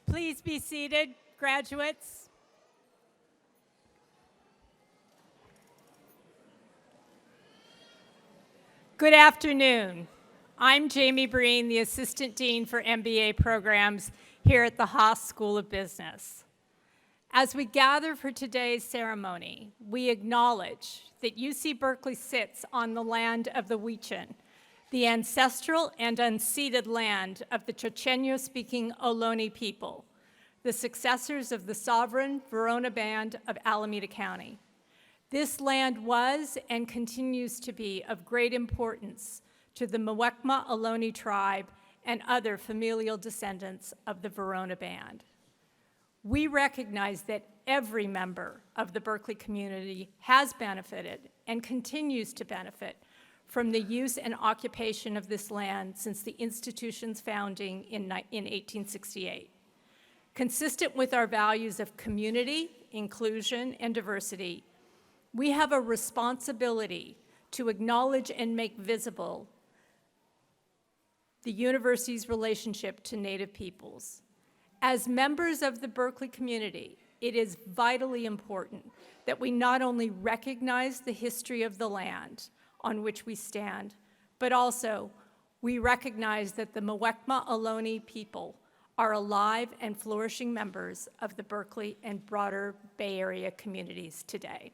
Please be seated, graduates. Good afternoon. I'm Jamie Breen, the Assistant Dean for MBA programs here at the Haas School of Business. As we gather for today's ceremony, we acknowledge that UC Berkeley sits on the land of the Wichan, the ancestral and unceded land of the Chochenyo-speaking Ohlone people, the successors of the sovereign Verona Band of Alameda County. This land was and continues to be of great importance to the Muwekma Ohlone tribe and other familial descendants of the Verona Band. We recognize that every member of the Berkeley community has benefited and continues to benefit from the use and occupation of this land since the institution's founding in 1868. Consistent with our values of community, inclusion, and diversity, we have a responsibility to acknowledge and make visible the university's relationship to Native peoples. As members of the Berkeley community, it is vitally important that we not only recognize the history of the land on which we stand, but also we recognize that the Muwekma Ohlone people are alive and flourishing members of the Berkeley and broader Bay Area communities today.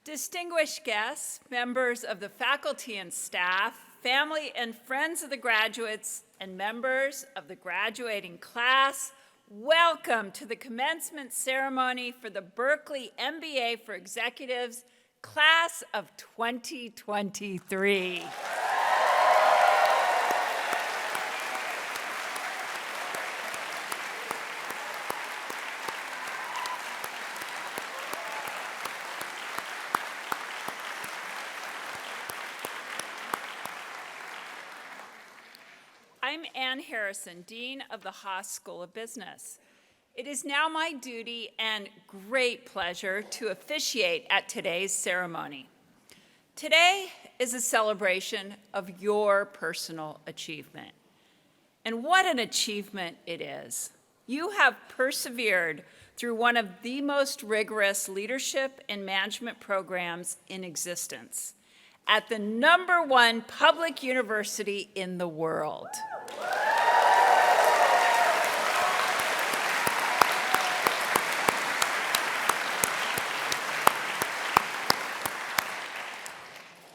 Distinguished guests, members of the faculty and staff, family and friends of the graduates, and members of the graduating class, welcome to the commencement ceremony for the Berkeley MBA for Executives Class of 2023. I'm Ann Harrison, Dean of the Haas School of Business. It is now my duty and great pleasure to officiate at today's ceremony. Today is a celebration of your personal achievement. And what an achievement it is. You have persevered through one of the most rigorous leadership and management programs in existence at the #1 public university in the world.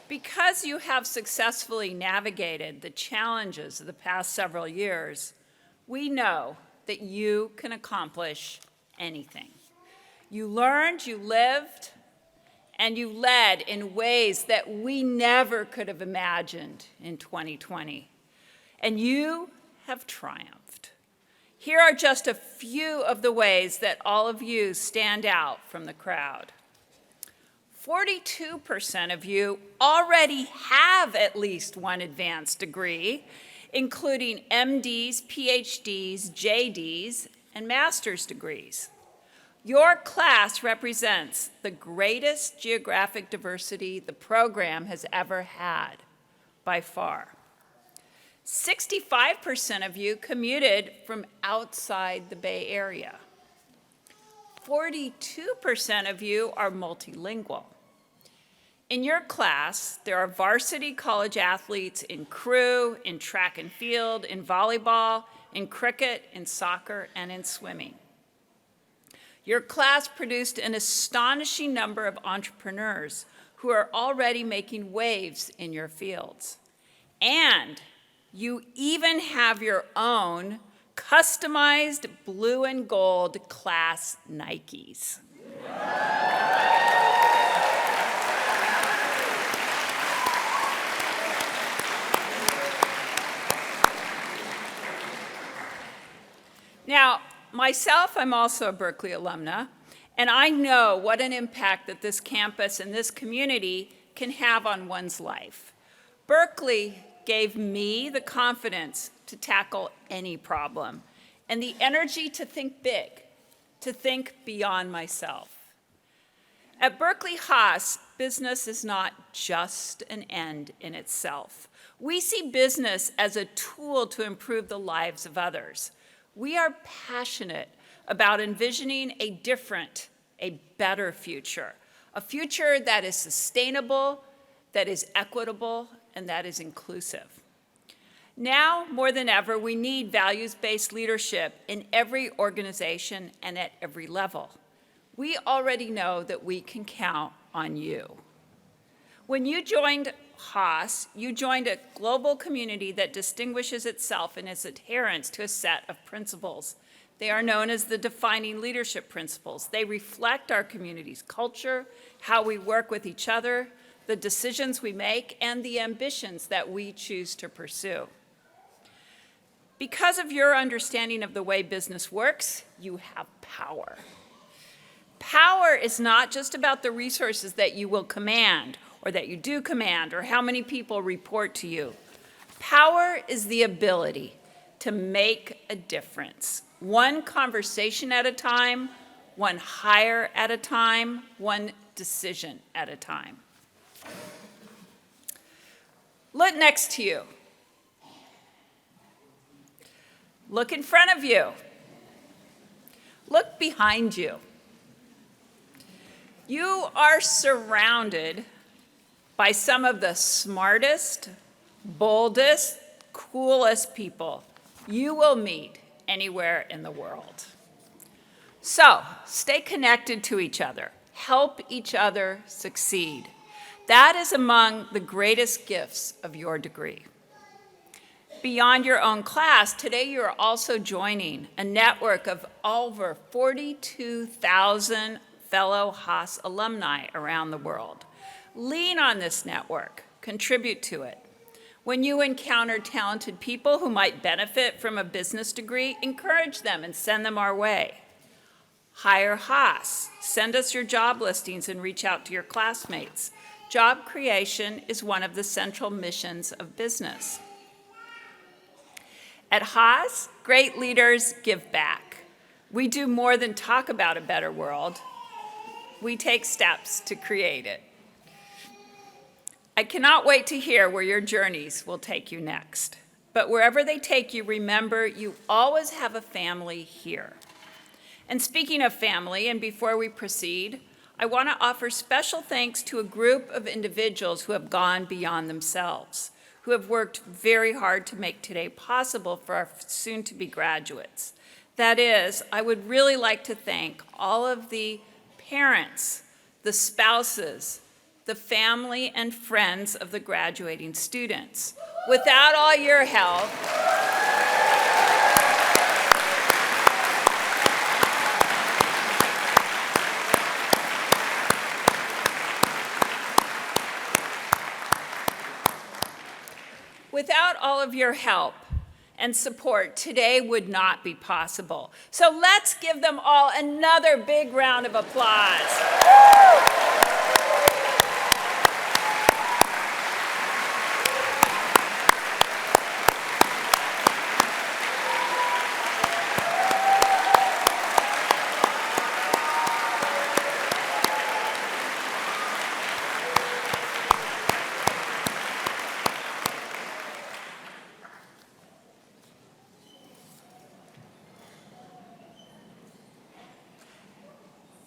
Because you have successfully navigated the challenges of the past several years, we know that you can accomplish anything. You learned, you lived, and you led in ways that we never could have imagined in 2020. And you have triumphed. Here are just a few of the ways that all of you stand out from the crowd. 42% of you already have at least one advanced degree, including MDs, PhDs, JDs, and master's degrees. Your class represents the greatest geographic diversity the program has ever had, by far. 65% of you commuted from outside the Bay Area. 42% of you are multilingual. In your class, there are varsity college athletes in crew, in track and field, in volleyball, in cricket, in soccer, and in swimming. Your class produced an astonishing number of entrepreneurs who are already making waves in your fields. And you even have your own customized blue and gold class Nikes. Now, myself, I'm also a Berkeley alumna, and I know what an impact that this campus and this community can have on one's life. Berkeley gave me the confidence to tackle any problem and the energy to think big to think beyond myself. At Berkeley Haas, business is not just an end in itself. We see business as a tool to improve the lives of others. We are passionate about envisioning a different, a better future, a future that is sustainable, that is equitable, and that is inclusive. Now, more than ever, we need values-based leadership in every organization and at every level. We already know that we can count on you. When you joined Haas, you joined a global community that distinguishes itself in its adherence to a set of principles. They are known as the defining leadership principles. They reflect our community's culture, how we work with each other, the decisions we make, and the ambitions that we choose to pursue. Because of your understanding of the way business works, you have power. Power is not just about the resources that you will command, or that you do command, or how many people report to you. Power is the ability to make a difference, one conversation at a time, one hire at a time, one decision at a time. Look next to you. Look in front of you. Look behind you. You are surrounded by some of the smartest, boldest, coolest people you will meet anywhere in the world. So, stay connected to each other. Help each other succeed. That is among the greatest gifts of your degree. Beyond your own class, today you are also joining a network of over 42,000 fellow Haas alumni around the world. Lean on this network, contribute to it. When you encounter talented people who might benefit from a business degree, encourage them and send them our way. Hire Haas, send us your job listings and reach out to your classmates. Job creation is one of the central missions of business. At Haas, great leaders give back. We do more than talk about a better world. We take steps to create it. I cannot wait to hear where your journeys will take you next. But wherever they take you, remember you always have a family here. And speaking of family, and before we proceed, I want to offer special thanks to a group of individuals who have gone beyond themselves, who have worked very hard to make today possible for our soon-to-be graduates. That is, I would really like to thank all of the parents, the spouses, the family and friends of the graduating students. Without all your help, without all of your help and support, today would not be possible. So let's give them all another big round of applause.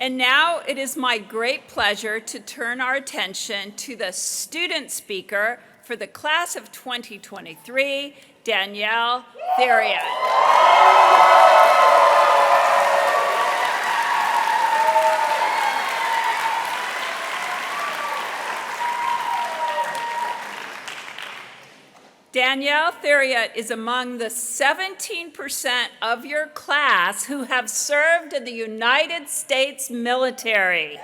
And now it is my great pleasure to turn our attention to the student speaker for the class of 2023, Danielle Theriot. Danielle Theriot is among the 17% of your class who have served in the United States military.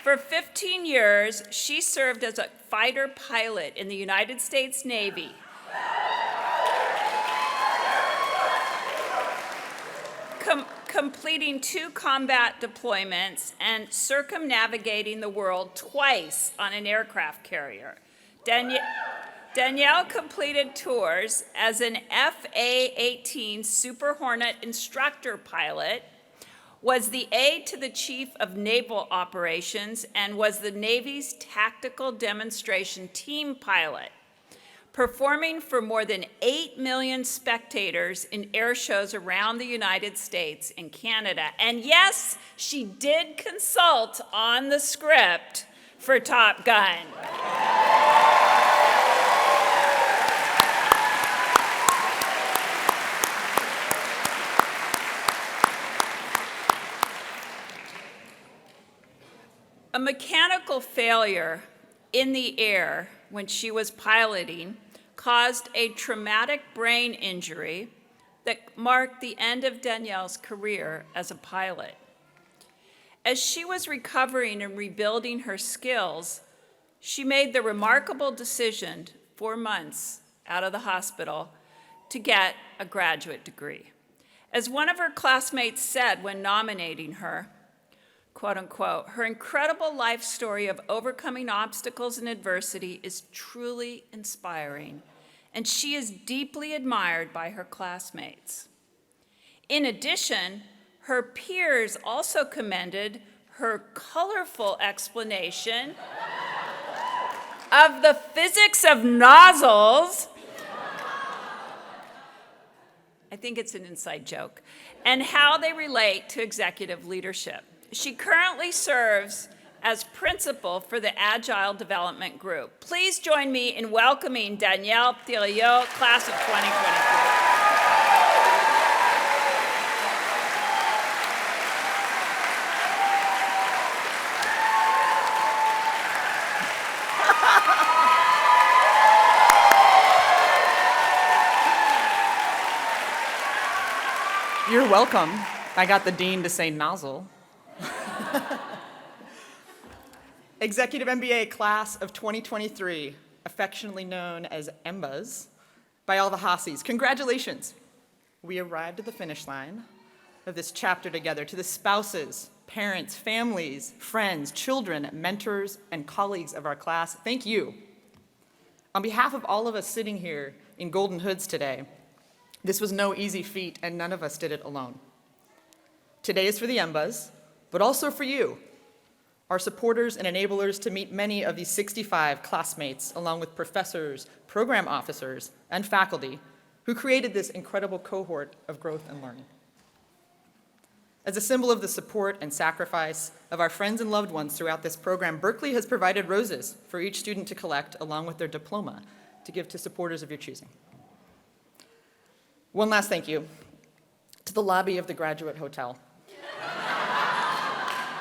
For 15 years, she served as a fighter pilot in the United States Navy. Completing 2 combat deployments and circumnavigating the world twice on an aircraft carrier. Danielle completed tours as an FA-18 Super Hornet instructor pilot, was the aide to the Chief of Naval Operations, and was the Navy's tactical demonstration team pilot, performing for more than 8 million spectators in air shows around the United States and Canada. And yes, she did consult on the script for Top Gun. A mechanical failure in the air when she was piloting caused a traumatic brain injury that marked the end of Danielle's career as a pilot. As she was recovering and rebuilding her skills, she made the remarkable decision 4 months out of the hospital to get a graduate degree. As one of her classmates said when nominating her, quote unquote, her incredible life story of overcoming obstacles and adversity is truly inspiring, and she is deeply admired by her classmates. In addition, her peers also commended her colorful explanation of the physics of nozzles. I think it's an inside joke, and how they relate to executive leadership. She currently serves as principal for the Agile Development Group. Please join me in welcoming Danielle Thiriot, class of 2023. You're welcome. I got the dean to say nozzle. Executive MBA class of 2023, affectionately known as EMBAs, by all the Haases. Congratulations. We arrived at the finish line of this chapter together. To the spouses, parents, families, friends, children, mentors, and colleagues of our class, thank you. On behalf of all of us sitting here in golden hoods today, this was no easy feat, and none of us did it alone. Today is for the EMBAs, but also for you, our supporters and enablers, to meet many of these 65 classmates, along with professors, program officers, and faculty who created this incredible cohort of growth and learning. As a symbol of the support and sacrifice of our friends and loved ones throughout this program, Berkeley has provided roses for each student to collect, along with their diploma, to give to supporters of your choosing. One last thank you to the lobby of the Graduate Hotel,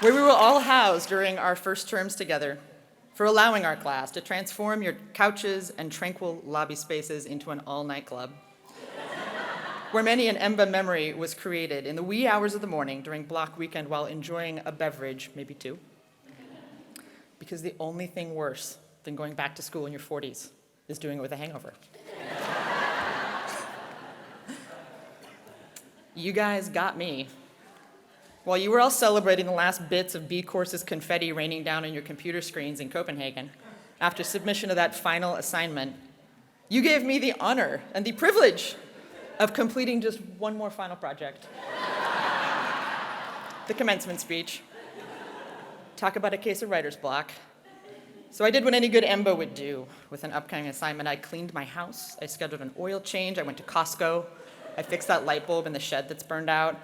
where we were all housed during our first terms together, for allowing our class to transform your couches and tranquil lobby spaces into an all-night club, where many an EMBA memory was created in the wee hours of the morning during block weekend while enjoying a beverage, maybe two. Because the only thing worse than going back to school in your 40s is doing it with a hangover. You guys got me. While you were all celebrating the last bits of B Course's confetti raining down on your computer screens in Copenhagen, after submission of that final assignment, you gave me the honor and the privilege of completing just one more final project. The commencement speech. Talk about a case of writer's block. So I did what any good EMBA would do with an upcoming assignment. I cleaned my house, I scheduled an oil change, I went to Costco, I fixed that light bulb in the shed that's burned out.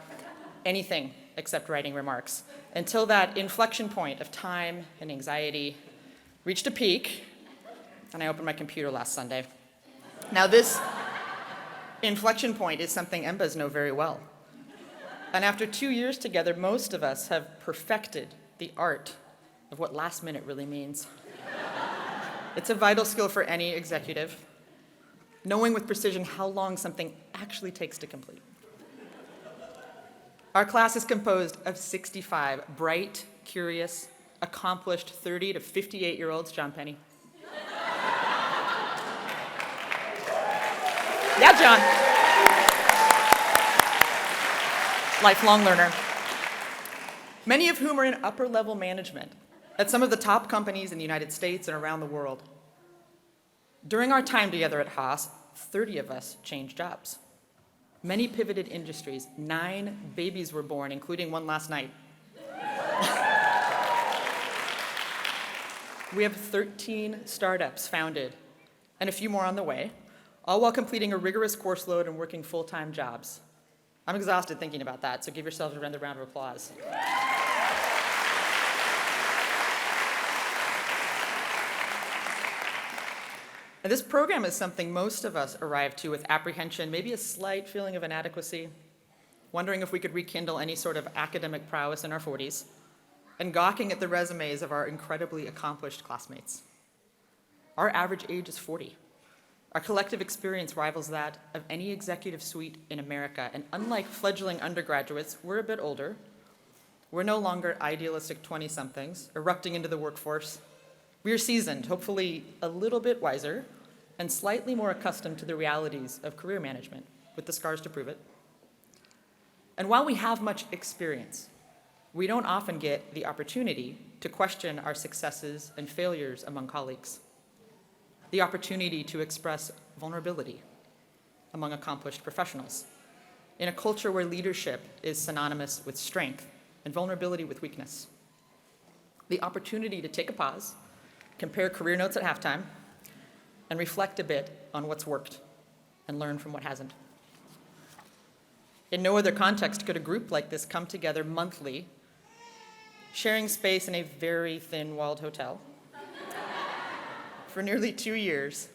Anything except writing remarks, until that inflection point of time and anxiety reached a peak, and I opened my computer last Sunday. Now this inflection point is something EMBAs know very well. And after 2 years together, most of us have perfected the art of what last minute really means. It's a vital skill for any executive, knowing with precision how long something actually takes to complete. Our class is composed of 65 bright, curious, accomplished 30 to 58-year-olds. John Penny. Yeah, John. Lifelong learner. Many of whom are in upper-level management at some of the top companies in the United States and around the world. During our time together at Haas, 30 of us changed jobs. Many pivoted industries. 9 babies were born, including one last night. We have 13 startups founded and a few more on the way, all while completing a rigorous course load and working full-time jobs. I'm exhausted thinking about that, so give yourselves a round of applause. And this program is something most of us arrive to with apprehension, maybe a slight feeling of inadequacy, wondering if we could rekindle any sort of academic prowess in our 40s, and gawking at the resumes of our incredibly accomplished classmates. Our average age is 40. Our collective experience rivals that of any executive suite in America, and unlike fledgling undergraduates, we're a bit older. We're no longer idealistic 20-somethings erupting into the workforce. We're seasoned, hopefully a little bit wiser, and slightly more accustomed to the realities of career management, with the scars to prove it. And while we have much experience, we don't often get the opportunity to question our successes and failures among colleagues, the opportunity to express vulnerability among accomplished professionals, in a culture where leadership is synonymous with strength and vulnerability with weakness, the opportunity to take a pause, compare career notes at halftime, and reflect a bit on what's worked and learn from what hasn't. In no other context could a group like this come together monthly, sharing space in a very thin-walled hotel for nearly 2 years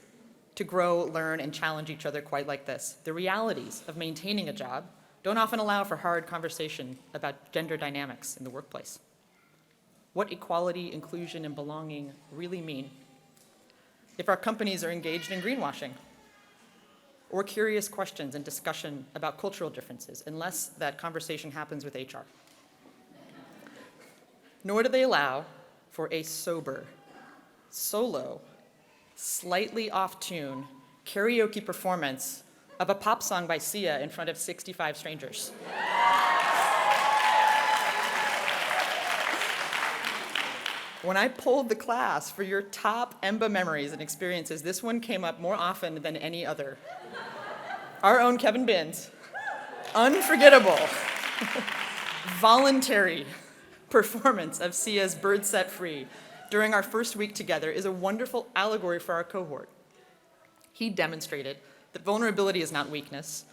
to grow, learn, and challenge each other quite like this. The realities of maintaining a job don't often allow for hard conversation about gender dynamics in the workplace. What equality, inclusion, and belonging really mean if our companies are engaged in greenwashing, or curious questions and discussion about cultural differences, unless that conversation happens with HR. Nor do they allow for a sober, solo, slightly off-tune karaoke performance of a pop song by Sia in front of 65 strangers. When I polled the class for your top EMBA memories and experiences, this one came up more often than any other. Our own Kevin Binns, unforgettable, voluntary performance of Sia's Bird Set Free during our first week together is a wonderful allegory for our cohort. He demonstrated that vulnerability is not weakness,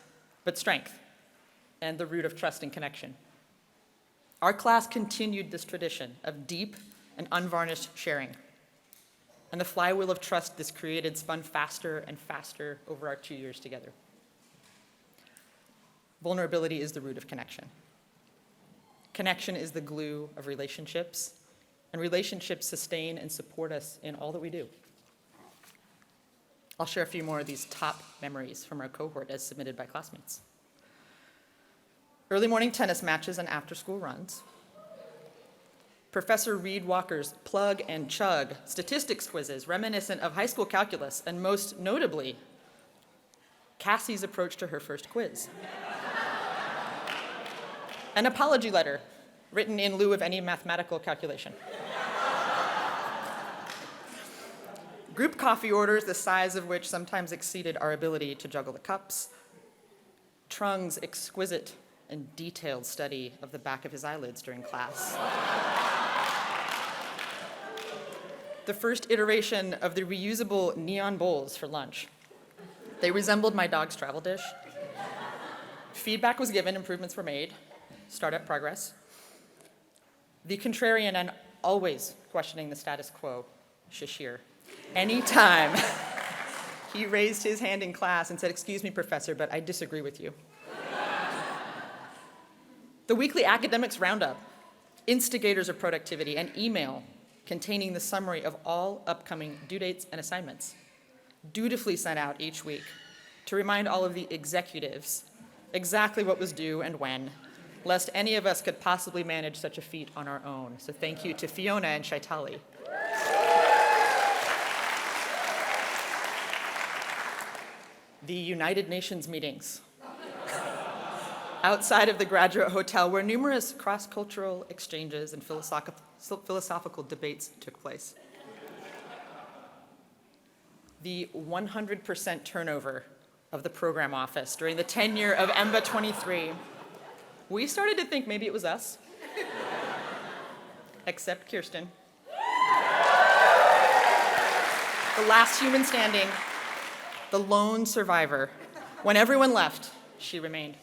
but strength, and the root of trust and connection. Our class continued this tradition of deep and unvarnished sharing. And the flywheel of trust this created spun faster and faster over our 2 years together. Vulnerability is the root of connection. Connection is the glue of relationships, and relationships sustain and support us in all that we do. I'll share a few more of these top memories from our cohort as submitted by classmates. Early morning tennis matches and after-school runs. Professor Reed Walker's plug and chug statistics quizzes reminiscent of high school calculus, and most notably, Cassie's approach to her first quiz. An apology letter written in lieu of any mathematical calculation. Group coffee orders, the size of which sometimes exceeded our ability to juggle the cups. Trung's exquisite and detailed study of the back of his eyelids during class. The first iteration of the reusable neon bowls for lunch. They resembled my dog's travel dish. Feedback was given, improvements were made, startup progress. The contrarian and always questioning the status quo, Shashir. Anytime he raised his hand in class and said, "Excuse me, professor, but I disagree with you." The weekly academics roundup, instigators of productivity, and email containing the summary of all upcoming due dates and assignments, dutifully sent out each week to remind all of the executives exactly what was due and when, lest any of us could possibly manage such a feat on our own. So thank you to Fiona and Shaitali. The United Nations meetings outside of the graduate hotel, where numerous cross-cultural exchanges and philosophical debates took place. the 100% turnover of the program office during the tenure of EMBA 23, we started to think maybe it was us, except Kirsten. The last human standing, the lone survivor. When everyone left, she remained.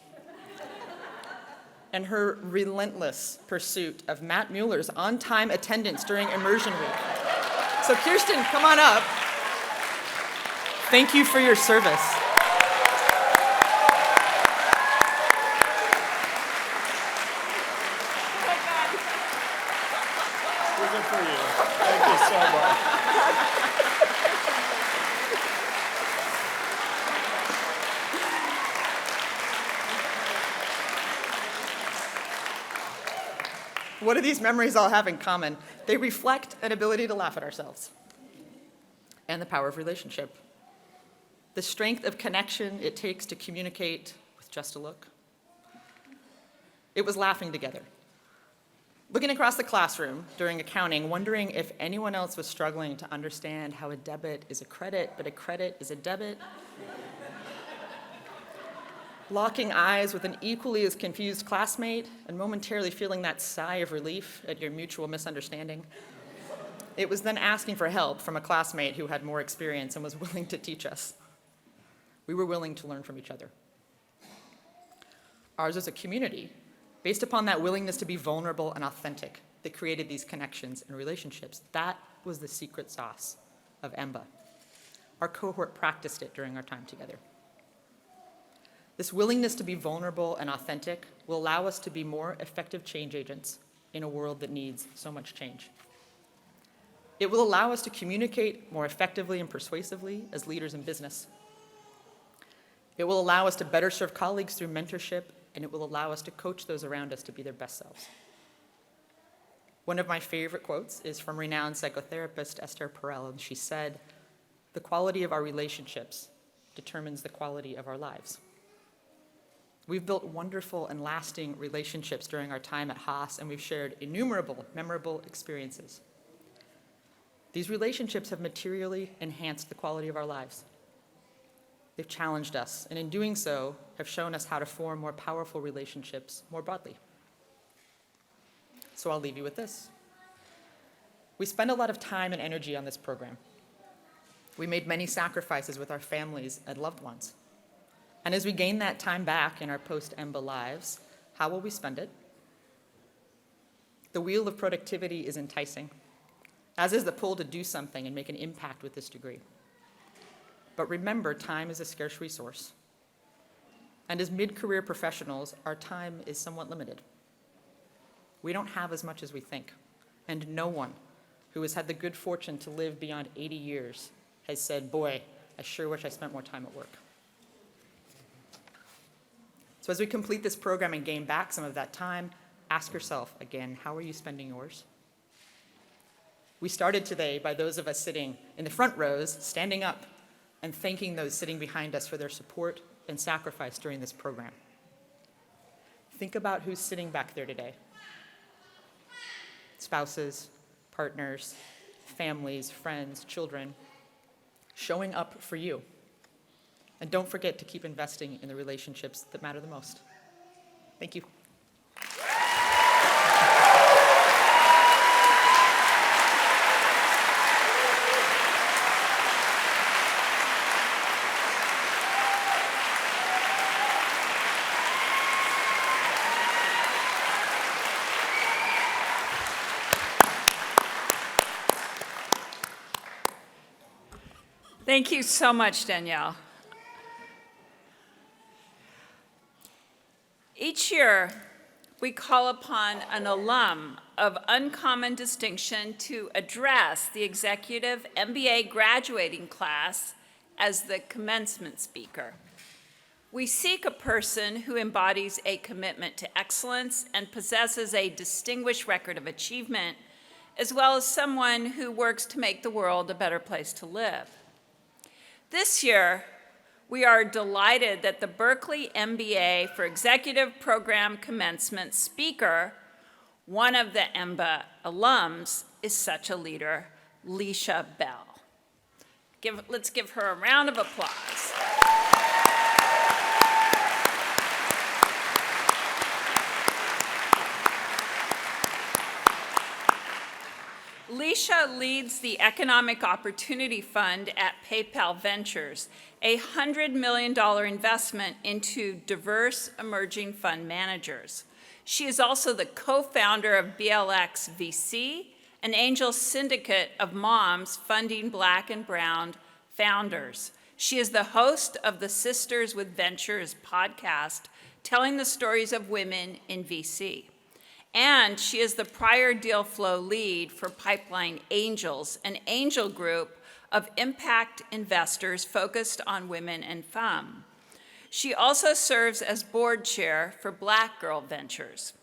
And her relentless pursuit of Matt Mueller's on-time attendance during immersion week. So Kirsten, come on up. Thank you for your service. We're good for you. Thank you so much. What do these memories all have in common? They reflect an ability to laugh at ourselves and the power of relationship. The strength of connection it takes to communicate with just a look. It was laughing together. Looking across the classroom during accounting, wondering if anyone else was struggling to understand how a debit is a credit, but a credit is a debit. Locking eyes with an equally as confused classmate and momentarily feeling that sigh of relief at your mutual misunderstanding. It was then asking for help from a classmate who had more experience and was willing to teach us. We were willing to learn from each other. Ours was a community based upon that willingness to be vulnerable and authentic that created these connections and relationships. That was the secret sauce of EMBA. Our cohort practiced it during our time together. This willingness to be vulnerable and authentic will allow us to be more effective change agents in a world that needs so much change. It will allow us to communicate more effectively and persuasively as leaders in business. It will allow us to better serve colleagues through mentorship, and it will allow us to coach those around us to be their best selves. One of my favorite quotes is from renowned psychotherapist Esther Perel, and she said, "The quality of our relationships determines the quality of our lives." We've built wonderful and lasting relationships during our time at Haas, and we've shared innumerable memorable experiences. These relationships have materially enhanced the quality of our lives. They've challenged us, and in doing so, have shown us how to form more powerful relationships more broadly. So I'll leave you with this. We spend a lot of time and energy on this program. We made many sacrifices with our families and loved ones. And as we gain that time back in our post-EMBA lives, how will we spend it? The wheel of productivity is enticing, as is the pull to do something and make an impact with this degree. But remember, time is a scarce resource. And as mid-career professionals, our time is somewhat limited. We don't have as much as we think, and no one who has had the good fortune to live beyond 80 years has said, "Boy, I sure wish I spent more time at work." So as we complete this program and gain back some of that time, ask yourself again, how are you spending yours? We started today by those of us sitting in the front rows, standing up and thanking those sitting behind us for their support and sacrifice during this program. Think about who's sitting back there today. Spouses, partners, families, friends, children, showing up for you. And don't forget to keep investing in the relationships that matter the most. Thank you. Thank you so much, Danielle. Each year, we call upon an alum of uncommon distinction to address the executive MBA graduating class as the commencement speaker. We seek a person who embodies a commitment to excellence and possesses a distinguished record of achievement, as well as someone who works to make the world a better place to live. This year, we are delighted that the Berkeley MBA for Executive Program Commencement speaker, one of the EMBA alums, is such a leader, Leisha Bell. Let's give her a round of applause. Leisha leads the Economic Opportunity Fund at PayPal Ventures, a $100 million investment into diverse emerging fund managers. She is also the co-founder of BLX VC, an angel syndicate of moms funding Black and brown founders. She is the host of the Sisters with Ventures podcast, telling the stories of women in VC. And she is the prior deal flow lead for Pipeline Angels, an angel group of impact investors focused on women and femme. She also serves as board chair for Black Girl Ventures.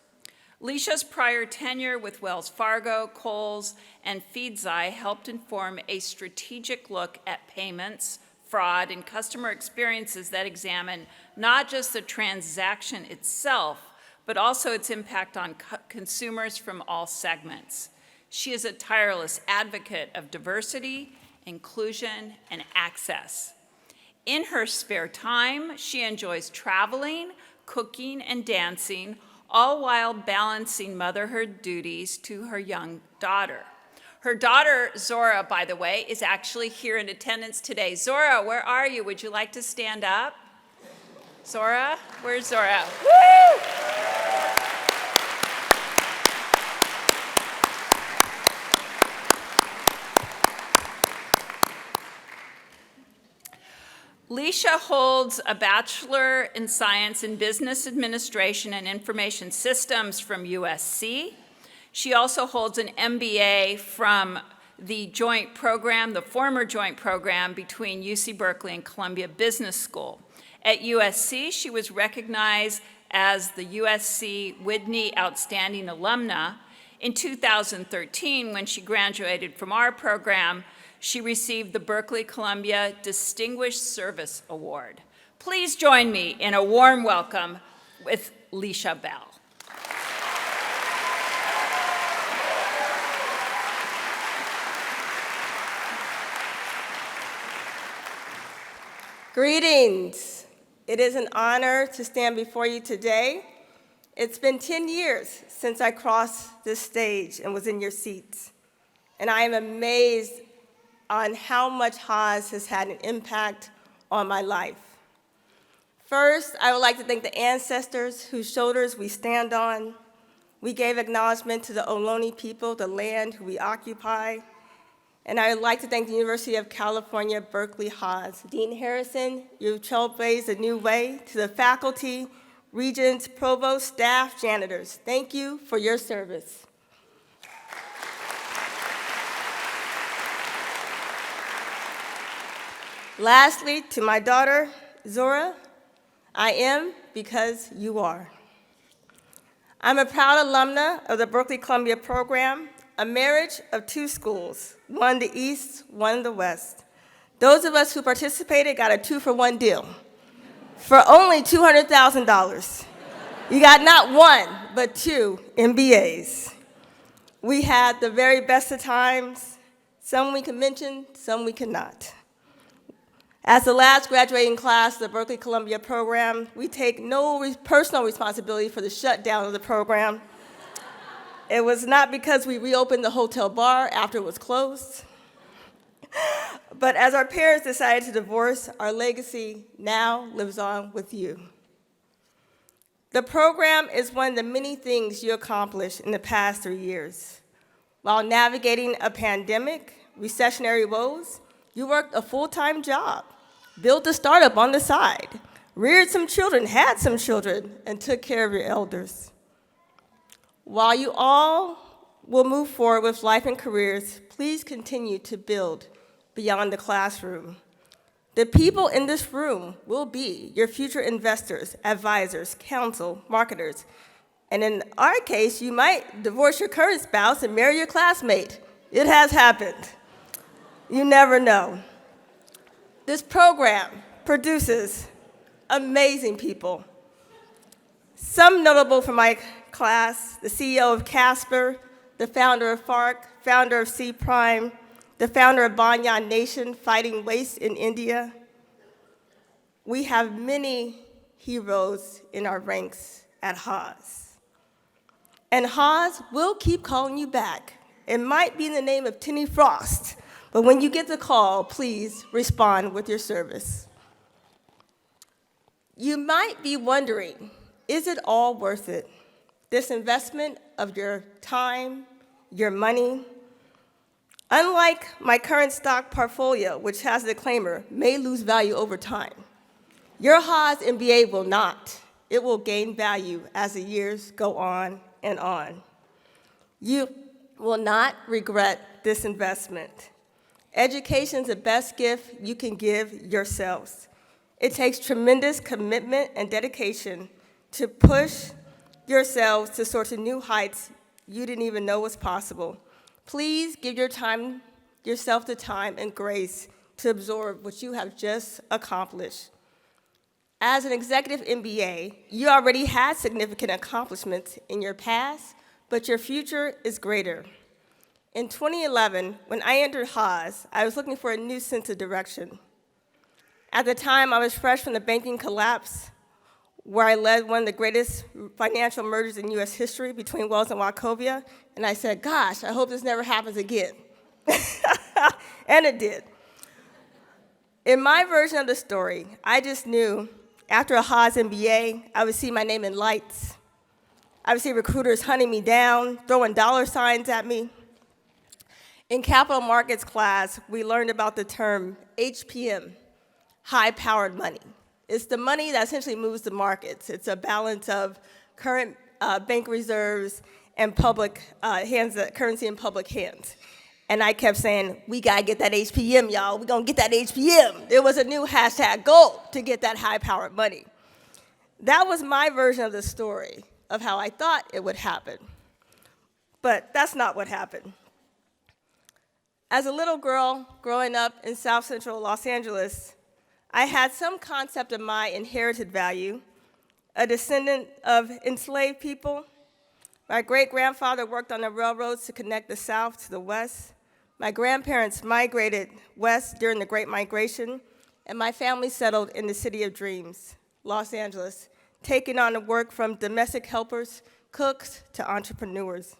Leisha's prior tenure with Wells Fargo, Kohl's, and Feedzai helped inform a strategic look at payments, fraud, and customer experiences that examine not just the transaction itself, but also its impact on consumers from all segments. She is a tireless advocate of diversity, inclusion, and access. In her spare time, she enjoys traveling, cooking, and dancing, all while balancing motherhood duties to her young daughter. Her daughter, Zora, by the way, is actually here in attendance today. Zora, where are you? Would you like to stand up? Zora? Where's Zora? Woo! Leisha holds a Bachelor in Science in Business Administration and Information Systems from USC. She also holds an MBA from the joint program, the former joint program between UC Berkeley and Columbia Business School. At USC, she was recognized as the USC Whitney Outstanding Alumna. In 2013, when she graduated from our program, she received the Berkeley Columbia Distinguished Service Award. Please join me in a warm welcome with Leisha Bell. Greetings. It is an honor to stand before you today. It's been 10 years since I crossed this stage and was in your seats, and I am amazed on how much Haas has had an impact on my life. First, I would like to thank the ancestors whose shoulders we stand on. We gave acknowledgement to the Alumni people, the land who we occupy. And I would like to thank the University of California, Berkeley Haas. Dean Harrison, you trailblazed a new way. To the faculty, regents, provost, staff, janitors, thank you for your service. Lastly, to my daughter, Zora, I am because you are. I'm a proud alumna of the Berkeley Columbia program, a marriage of two schools, one the East, one the West. Those of us who participated got a 2-for-1 deal for only $200,000. You got not one, but 2 MBAs. We had the very best of times. Some we can mention, some we cannot. As the last graduating class of the Berkeley Columbia program, we take no personal responsibility for the shutdown of the program. It was not because we reopened the hotel bar after it was closed, but as our parents decided to divorce, our legacy now lives on with you. The program is one of the many things you accomplished in the past 3 years. While navigating a pandemic, recessionary woes, you worked a full-time job, built a startup on the side, reared some children, had some children, and took care of your elders. While you all will move forward with life and careers, please continue to build beyond the classroom. The people in this room will be your future investors, advisors, counsel, marketers, and in our case, you might divorce your current spouse and marry your classmate. It has happened. You never know. This program produces amazing people. Some notable from my class, the CEO of Casper, the founder of FARC, founder of C Prime, the founder of Banyan Nation, fighting waste in India. We have many heroes in our ranks at Haas. And Haas will keep calling you back. It might be in the name of Tinny Frost, but when you get the call, please respond with your service. You might be wondering, is it all worth it? This investment of your time, your money. Unlike my current stock portfolio, which has a disclaimer, may lose value over time, your Haas MBA will not. It will gain value as the years go on and on. You will not regret this investment. Education is the best gift you can give yourselves. It takes tremendous commitment and dedication to push yourselves to soar to new heights you didn't even know was possible. Please give yourself the time and grace to absorb what you have just accomplished. As an executive MBA, you already had significant accomplishments in your past, but your future is greater. In 2011, when I entered Haas, I was looking for a new sense of direction. At the time, I was fresh from the banking collapse, where I led one of the greatest financial mergers in US history between Wells and Wachovia, and I said, gosh, I hope this never happens again. And it did. In my version of the story, I just knew after a Haas MBA, I would see my name in lights. I would see recruiters hunting me down, throwing dollar signs at me. In capital markets class, we learned about the term HPM, high-powered money. It's the money that essentially moves the markets. It's a balance of current bank reserves and public currency in public hands. And I kept saying, we gotta get that HPM, y'all. We're gonna get that HPM. There was a new hashtag goal to get that high-powered money. That was my version of the story of how I thought it would happen. But that's not what happened. As a little girl growing up in South Central Los Angeles, I had some concept of my inherited value, a descendant of enslaved people. My great-grandfather worked on the railroads to connect the South to the West. My grandparents migrated west during the Great Migration, and my family settled in the city of dreams, Los Angeles, taking on the work from domestic helpers, cooks, to entrepreneurs.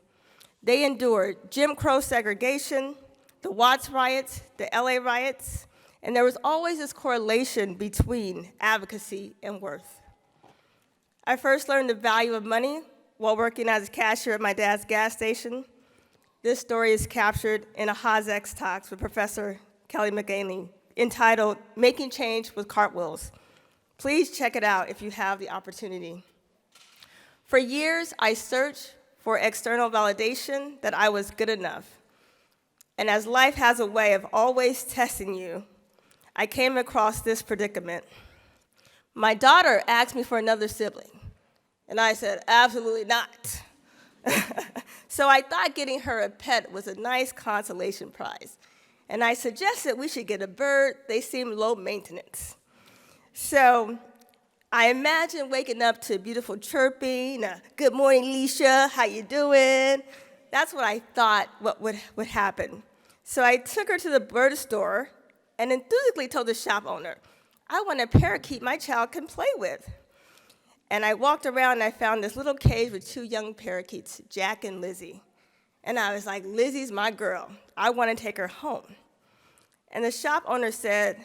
They endured Jim Crow segregation, the Watts riots, the LA riots, and there was always this correlation between advocacy and worth. I first learned the value of money while working as a cashier at my dad's gas station. This story is captured in a Haas X Talks with Professor Kelly McGaney entitled Making Change with Cartwheels. Please check it out if you have the opportunity. For years, I searched for external validation that I was good enough. And as life has a way of always testing you, I came across this predicament. My daughter asked me for another sibling, and I said, absolutely not. So I thought getting her a pet was a nice consolation prize, and I suggested we should get a bird. They seemed low maintenance. So I imagined waking up to beautiful chirping, good morning, Leisha, how you doing? That's what I thought would happen. So I took her to the bird store and enthusiastically told the shop owner, I want a parakeet my child can play with. And I walked around and I found this little cage with two young parakeets, Jack and Lizzie. And I was like, Lizzie's my girl. I want to take her home. And the shop owner said,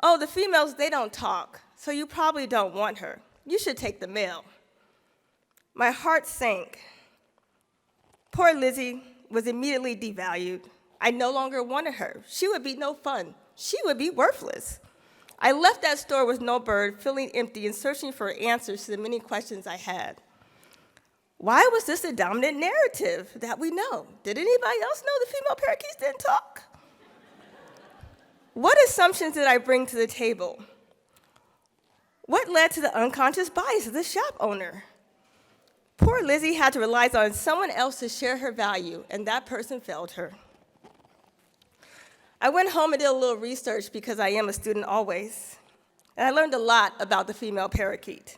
oh, the females, they don't talk, so you probably don't want her. You should take the male. My heart sank. Poor Lizzie was immediately devalued. I no longer wanted her. She would be no fun. She would be worthless. I left that store with no bird, feeling empty and searching for answers to the many questions I had. Why was this the dominant narrative that we know? Did anybody else know the female parakeets didn't talk? What assumptions did I bring to the table? What led to the unconscious bias of the shop owner? Poor Lizzie had to rely on someone else to share her value, and that person failed her. I went home and did a little research because I am a student always, and I learned a lot about the female parakeet.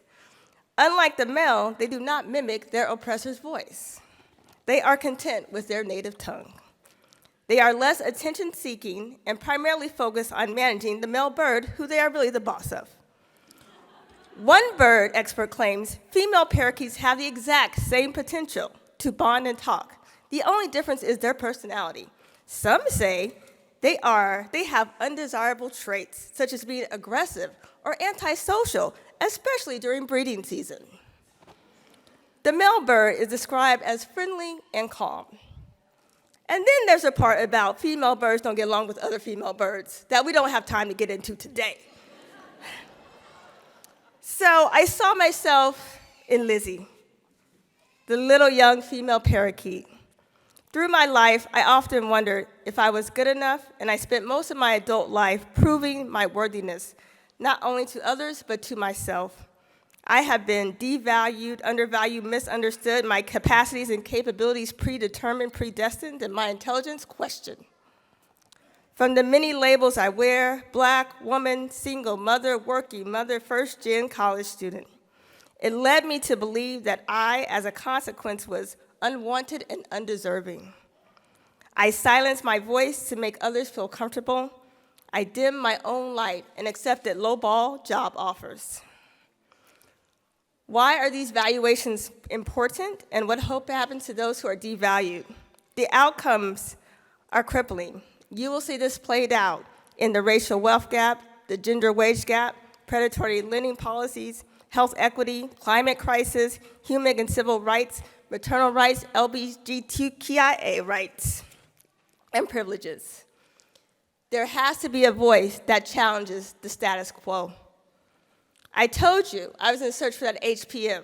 Unlike the male, they do not mimic their oppressor's voice. They are content with their native tongue. They are less attention-seeking and primarily focused on managing the male bird, who they are really the boss of. One bird expert claims female parakeets have the exact same potential to bond and talk. The only difference is their personality. Some say they have undesirable traits, such as being aggressive or antisocial, especially during breeding season. The male bird is described as friendly and calm. And then there's a part about female birds don't get along with other female birds that we don't have time to get into today. So I saw myself in Lizzie, the little young female parakeet. Through my life, I often wondered if I was good enough, and I spent most of my adult life proving my worthiness, not only to others, but to myself. I have been devalued, undervalued, misunderstood, my capacities and capabilities predetermined, predestined, and my intelligence questioned. From the many labels I wear, Black, woman, single, mother, working mother, first-gen college student, it led me to believe that I, as a consequence, was unwanted and undeserving. I silenced my voice to make others feel comfortable. I dimmed my own light and accepted low-ball job offers. Why are these valuations important, and what hope happens to those who are devalued? The outcomes are crippling. You will see this played out in the racial wealth gap, the gender wage gap, predatory lending policies, health equity, climate crisis, human and civil rights, maternal rights, LGBTQIA rights, and privileges. There has to be a voice that challenges the status quo. I told you I was in search for that HPM,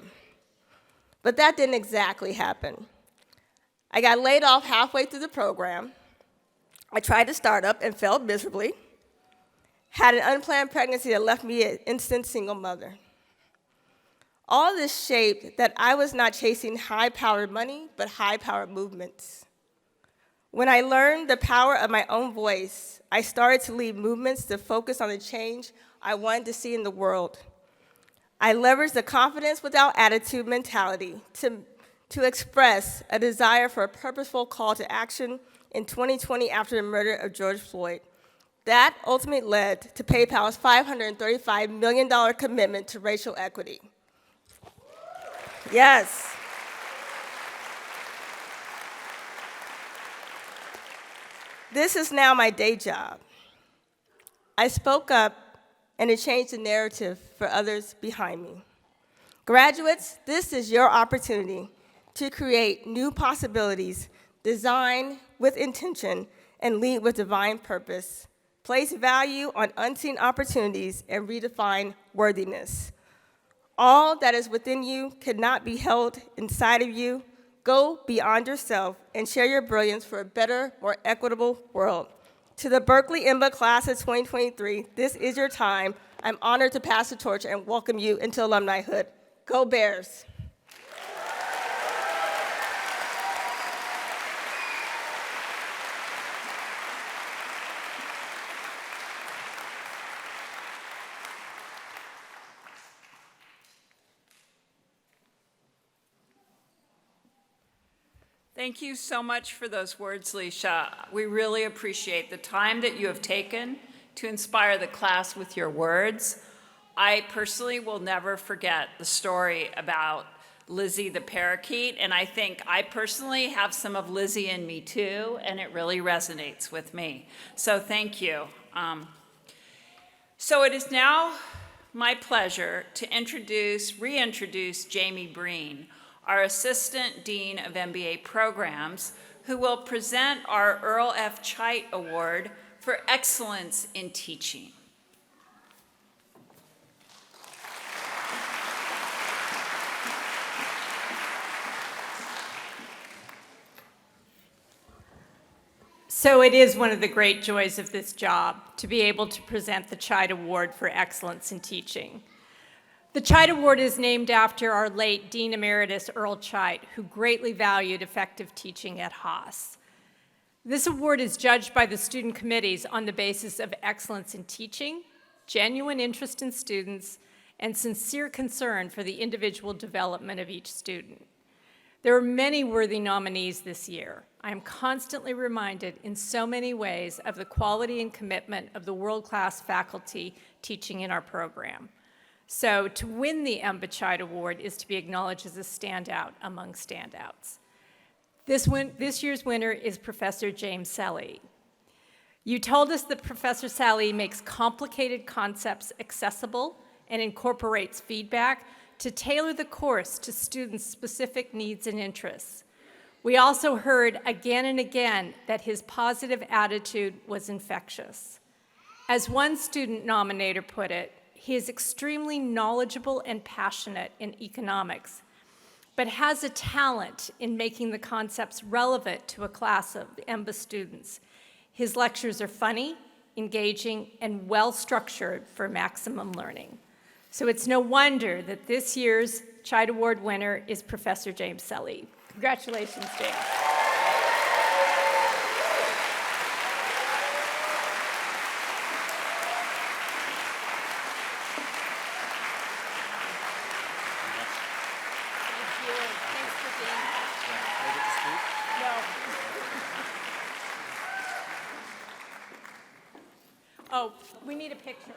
but that didn't exactly happen. I got laid off halfway through the program. I tried to start up and failed miserably, had an unplanned pregnancy that left me an instant single mother. All this shaped that I was not chasing high-powered money, but high-powered movements. When I learned the power of my own voice, I started to lead movements to focus on the change I wanted to see in the world. I leveraged the confidence without attitude mentality to express a desire for a purposeful call to action in 2020 after the murder of George Floyd. That ultimately led to PayPal's $535 million commitment to racial equity. Yes. This is now my day job. I spoke up, and it changed the narrative for others behind me. Graduates, this is your opportunity to create new possibilities, design with intention, and lead with divine purpose. Place value on unseen opportunities and redefine worthiness. All that is within you cannot be held inside of you. Go beyond yourself and share your brilliance for a better, more equitable world. To the Berkeley MBA class of 2023, this is your time. I'm honored to pass the torch and welcome you into alumnihood. Go Bears. Thank you so much for those words, Leisha. We really appreciate the time that you have taken to inspire the class with your words. I personally will never forget the story about Lizzie the parakeet, and I think I personally have some of Lizzie in me too, and it really resonates with me. So thank you. So it is now my pleasure to reintroduce Jamie Breen, our Assistant Dean of MBA Programs, who will present our Earl F. Chait Award for Excellence in Teaching. So it is one of the great joys of this job to be able to present the Chait Award for Excellence in Teaching. The Chait Award is named after our late Dean Emeritus Earl Chait, who greatly valued effective teaching at Haas. This award is judged by the student committees on the basis of excellence in teaching, genuine interest in students, and sincere concern for the individual development of each student. There are many worthy nominees this year. I am constantly reminded in so many ways of the quality and commitment of the world-class faculty teaching in our program. So to win the MBA Award is to be acknowledged as a standout among standouts. This year's winner is Professor James Selle. You told us that Professor Selle makes complicated concepts accessible and incorporates feedback to tailor the course to students' specific needs and interests. We also heard again and again that his positive attitude was infectious. As one student nominator put it, he is extremely knowledgeable and passionate in economics, but has a talent in making the concepts relevant to a class of MBA students. His lectures are funny, engaging, and well-structured for maximum learning. So it's no wonder that this year's Chide Award winner is Professor James Selle. Congratulations, James. Oh, we need a picture.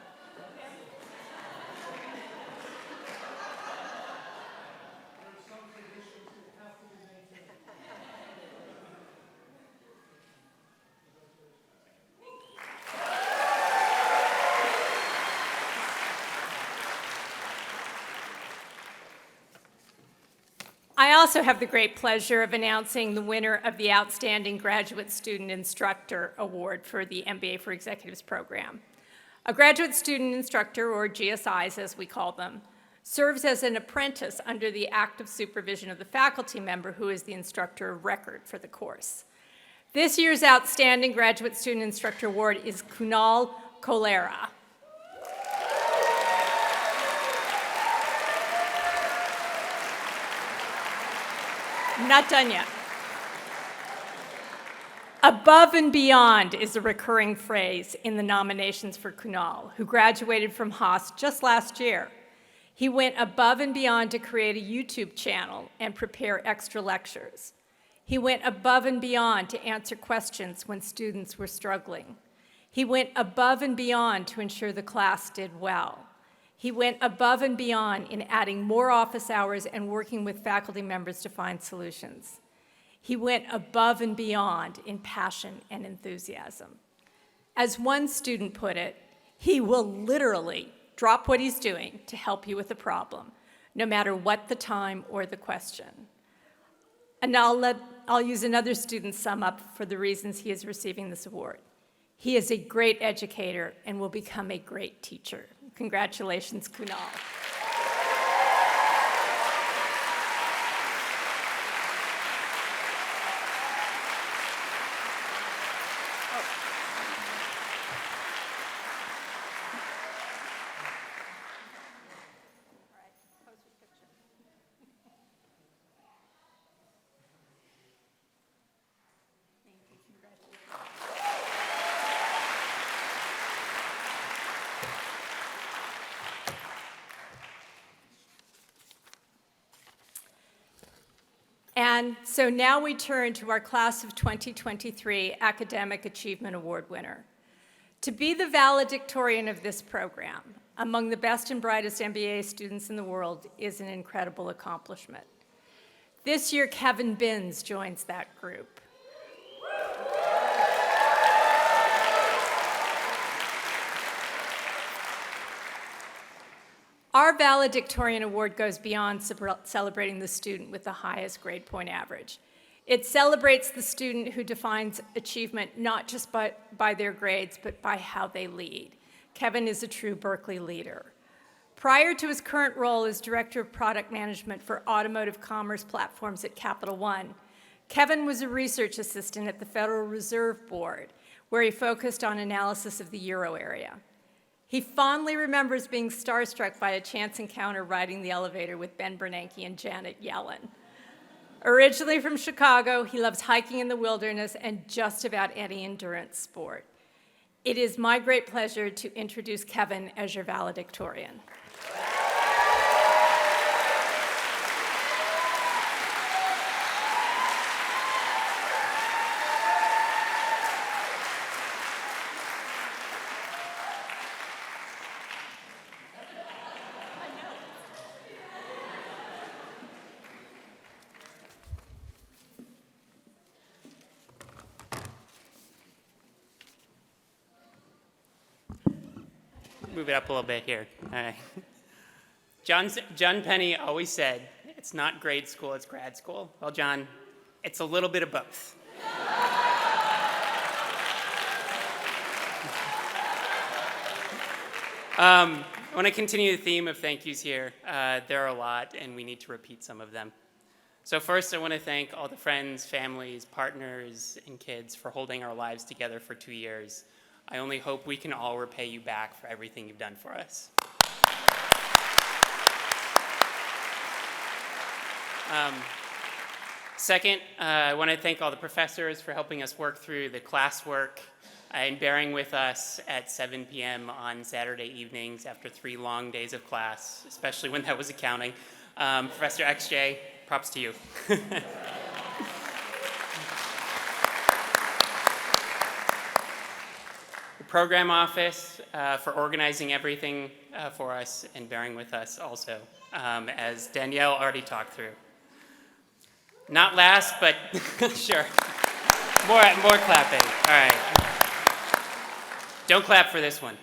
I also have the great pleasure of announcing the winner of the Outstanding Graduate Student Instructor Award for the MBA for Executives program. A graduate student instructor, or GSIs as we call them, serves as an apprentice under the active supervision of the faculty member who is the instructor of record for the course. This year's Outstanding Graduate Student Instructor Award is Kunal Kolera. I'm not done yet. Above and beyond is a recurring phrase in the nominations for Kunal, who graduated from Haas just last year. He went above and beyond to create a YouTube channel and prepare extra lectures. He went above and beyond to answer questions when students were struggling. He went above and beyond to ensure the class did well. He went above and beyond in adding more office hours and working with faculty members to find solutions. He went above and beyond in passion and enthusiasm. As one student put it, he will literally drop what he's doing to help you with a problem, no matter what the time or the question. And I'll use another student's sum up for the reasons he is receiving this award. He is a great educator and will become a great teacher. Congratulations, Kunal. And so now we turn to our Class of 2023 Academic Achievement Award winner. To be the valedictorian of this program, among the best and brightest MBA students in the world, is an incredible accomplishment. This year, Kevin Binns joins that group. Our Valedictorian Award goes beyond celebrating the student with the highest grade point average. It celebrates the student who defines achievement not just by their grades, but by how they lead. Kevin is a true Berkeley leader. Prior to his current role as Director of Product Management for Automotive Commerce Platforms at Capital One, Kevin was a research assistant at the Federal Reserve Board, where he focused on analysis of the euro area. He fondly remembers being starstruck by a chance encounter riding the elevator with Ben Bernanke and Janet Yellen. Originally from Chicago, he loves hiking in the wilderness and just about any endurance sport. It is my great pleasure to introduce Kevin as your valedictorian. move it up a little bit here. All right. John Penny always said, it's not grade school, it's grad school. Well, John, it's a little bit of both. I want to continue the theme of thank yous here. There are a lot, and we need to repeat some of them. So first, I want to thank all the friends, families, partners, and kids for holding our lives together for 2 years. I only hope we can all repay you back for everything you've done for us. Second, I want to thank all the professors for helping us work through the classwork and bearing with us at 7 p.m. on Saturday evenings after 3 long days of class, especially when that was accounting. Professor XJ, props to you. The program office for organizing everything for us and bearing with us also, as Danielle already talked through. Not last, but sure, more clapping. All right. Don't clap for this one.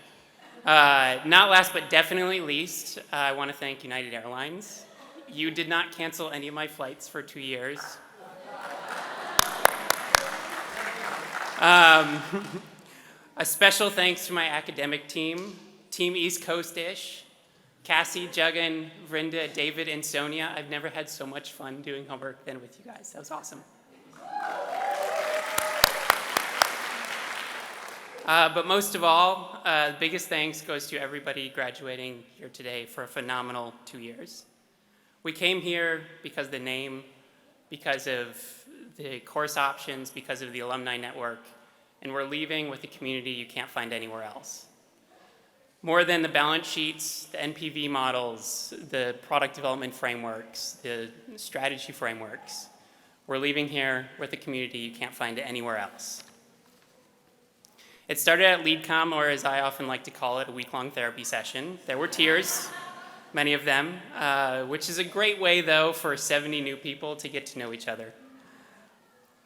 Not last, but definitely least, I want to thank United Airlines. You did not cancel any of my flights for 2 years. A special thanks to my academic team, Team East Coast-ish, Cassie, Juggin, Vrinda, David, and Sonia. I've never had so much fun doing homework than with you guys. That was awesome. But most of all, the biggest thanks goes to everybody graduating here today for a phenomenal 2 years. We came here because of the name, because of the course options, because of the alumni network, and we're leaving with a community you can't find anywhere else. More than the balance sheets, the NPV models, the product development frameworks, the strategy frameworks, we're leaving here with a community you can't find anywhere else. It started at LeadCom, or as I often like to call it, a week-long therapy session. There were tears, many of them, which is a great way, though, for 70 new people to get to know each other.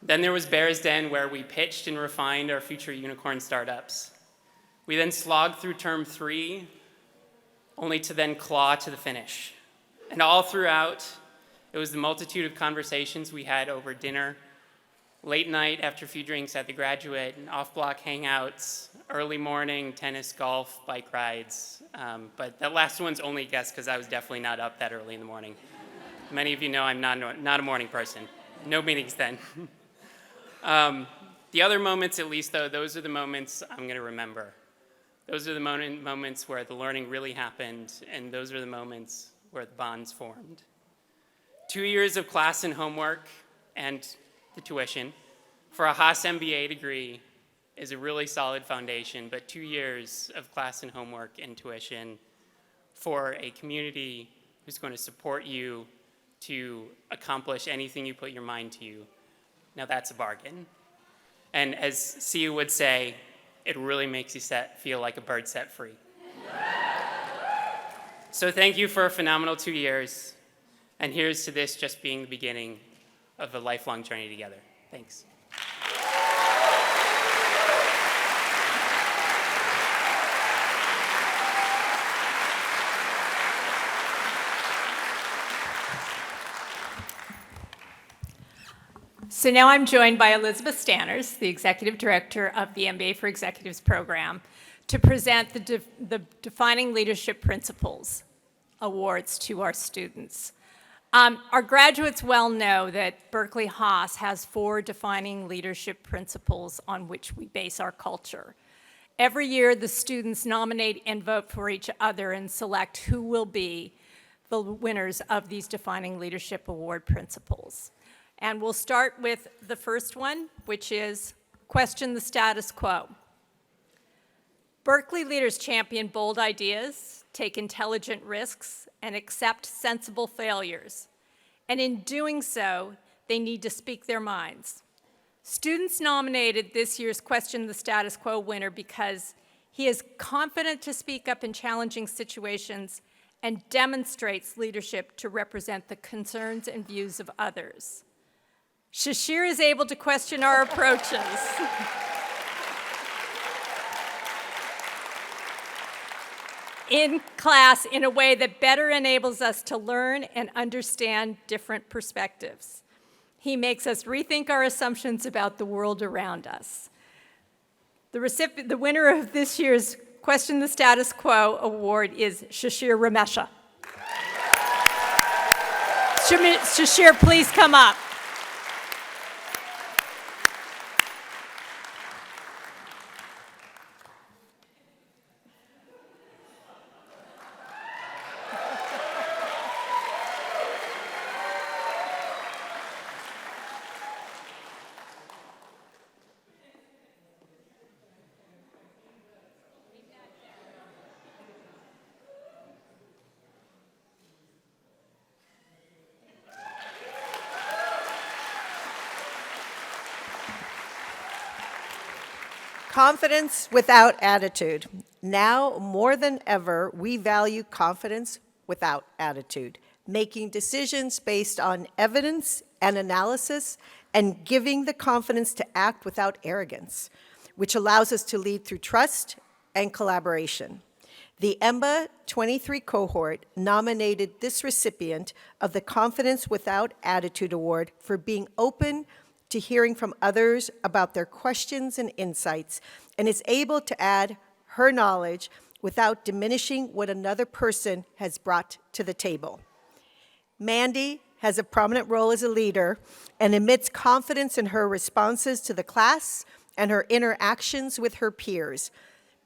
Then there was Bear's Den, where we pitched and refined our future unicorn startups. We then slogged through term 3, only to then claw to the finish. And all throughout, it was the multitude of conversations we had over dinner, late night after a few drinks at the graduate, and off-block hangouts, early morning, tennis, golf, bike rides. But that last one's only a guess because I was definitely not up that early in the morning. Many of you know I'm not a morning person. No meetings then. The other moments, at least, though, those are the moments I'm going to remember. Those are the moments where the learning really happened, and those are the moments where the bonds formed. 2 years of class and homework and the tuition for a Haas MBA degree is a really solid foundation, but 2 years of class and homework and tuition for a community who's going to support you to accomplish anything you put your mind to, now that's a bargain. And as Sia would say, it really makes you feel like a bird set free. So thank you for a phenomenal 2 years, and here's to this just being the beginning of a lifelong journey together. Thanks. So now I'm joined by Elizabeth Stanners, the Executive Director of the MBA for Executives program, to present the Defining Leadership Principles awards to our students. Our graduates well know that Berkeley Haas has 4 defining leadership principles on which we base our culture. Every year, the students nominate and vote for each other and select who will be the winners of these defining leadership award principles. And we'll start with the first one, which is question the status quo. Berkeley leaders champion bold ideas, take intelligent risks, and accept sensible failures. And in doing so, they need to speak their minds. Students nominated this year's Question the Status Quo winner because he is confident to speak up in challenging situations and demonstrates leadership to represent the concerns and views of others. Shashir is able to question our approaches. I, 'cause in class in a way that better enables us to learn and understand different perspectives. He makes us rethink our assumptions about the world around us. The winner of this year's Question the Status Quo award is Shashir Ramesha. Shashir, please come up. Confidence without attitude. Now, more than ever, we value confidence without attitude, making decisions based on evidence and analysis, and giving the confidence to act without arrogance, which allows us to lead through trust and collaboration. The EMBA 23 cohort nominated this recipient of the Confidence Without Attitude Award for being open to hearing from others about their questions and insights, and is able to add her knowledge without diminishing what another person has brought to the table. Mandy has a prominent role as a leader and emits confidence in her responses to the class and her interactions with her peers,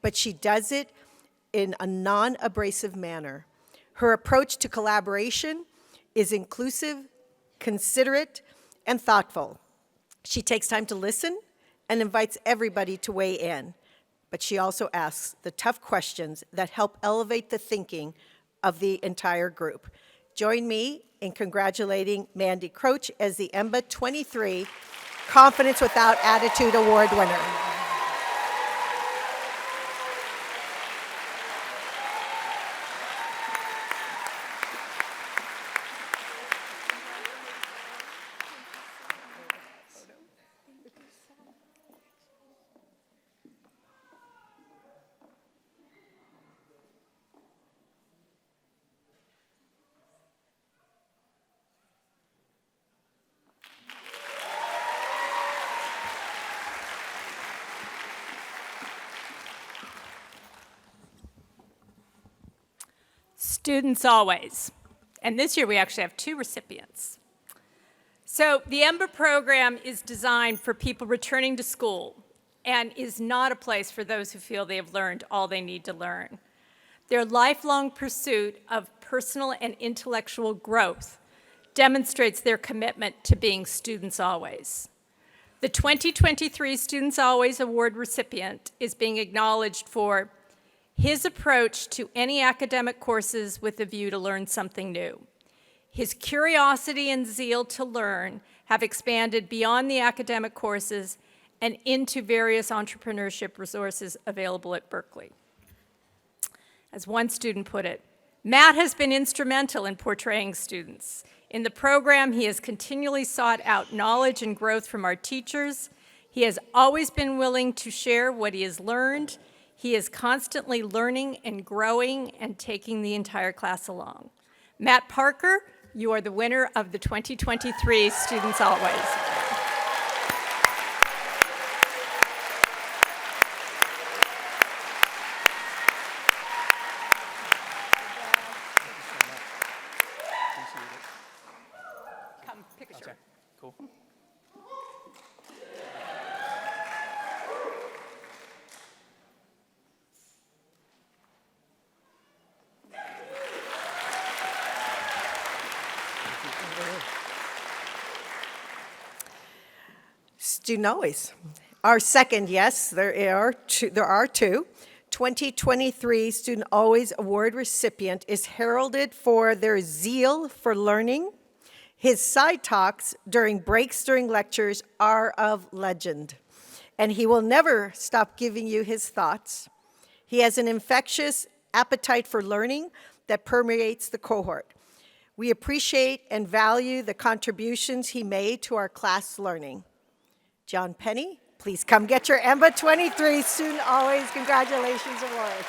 but she does it in a non-abrasive manner. Her approach to collaboration is inclusive, considerate, and thoughtful. She takes time to listen and invites everybody to weigh in, but she also asks the tough questions that help elevate the thinking of the entire group. Join me in congratulating Mandy Croach as the EMBA 23 Confidence Without Attitude Award winner. Students always. And this year we actually have 2 recipients. So the EMBA program is designed for people returning to school and is not a place for those who feel they have learned all they need to learn. Their lifelong pursuit of personal and intellectual growth demonstrates their commitment to being students always. The 2023 Students Always Award recipient is being acknowledged for his approach to any academic courses with a view to learn something new. His curiosity and zeal to learn have expanded beyond the academic courses and into various entrepreneurship resources available at Berkeley. As one student put it, Matt has been instrumental in portraying students. In the program, he has continually sought out knowledge and growth from our teachers. He has always been willing to share what he has learned. He is constantly learning and growing and taking the entire class along. Matt Parker, you are the winner of the 2023 Students Always. Come, pick a shirt. Cool. Student Always. Our second, yes, there are two. 2023 Student Always Award recipient is heralded for their zeal for learning. His side talks during breaks during lectures are of legend, and he will never stop giving you his thoughts. He has an infectious appetite for learning that permeates the cohort. We appreciate and value the contributions he made to our class learning. John Penny, please come get your EMBA 23 Student Always Congratulations Award.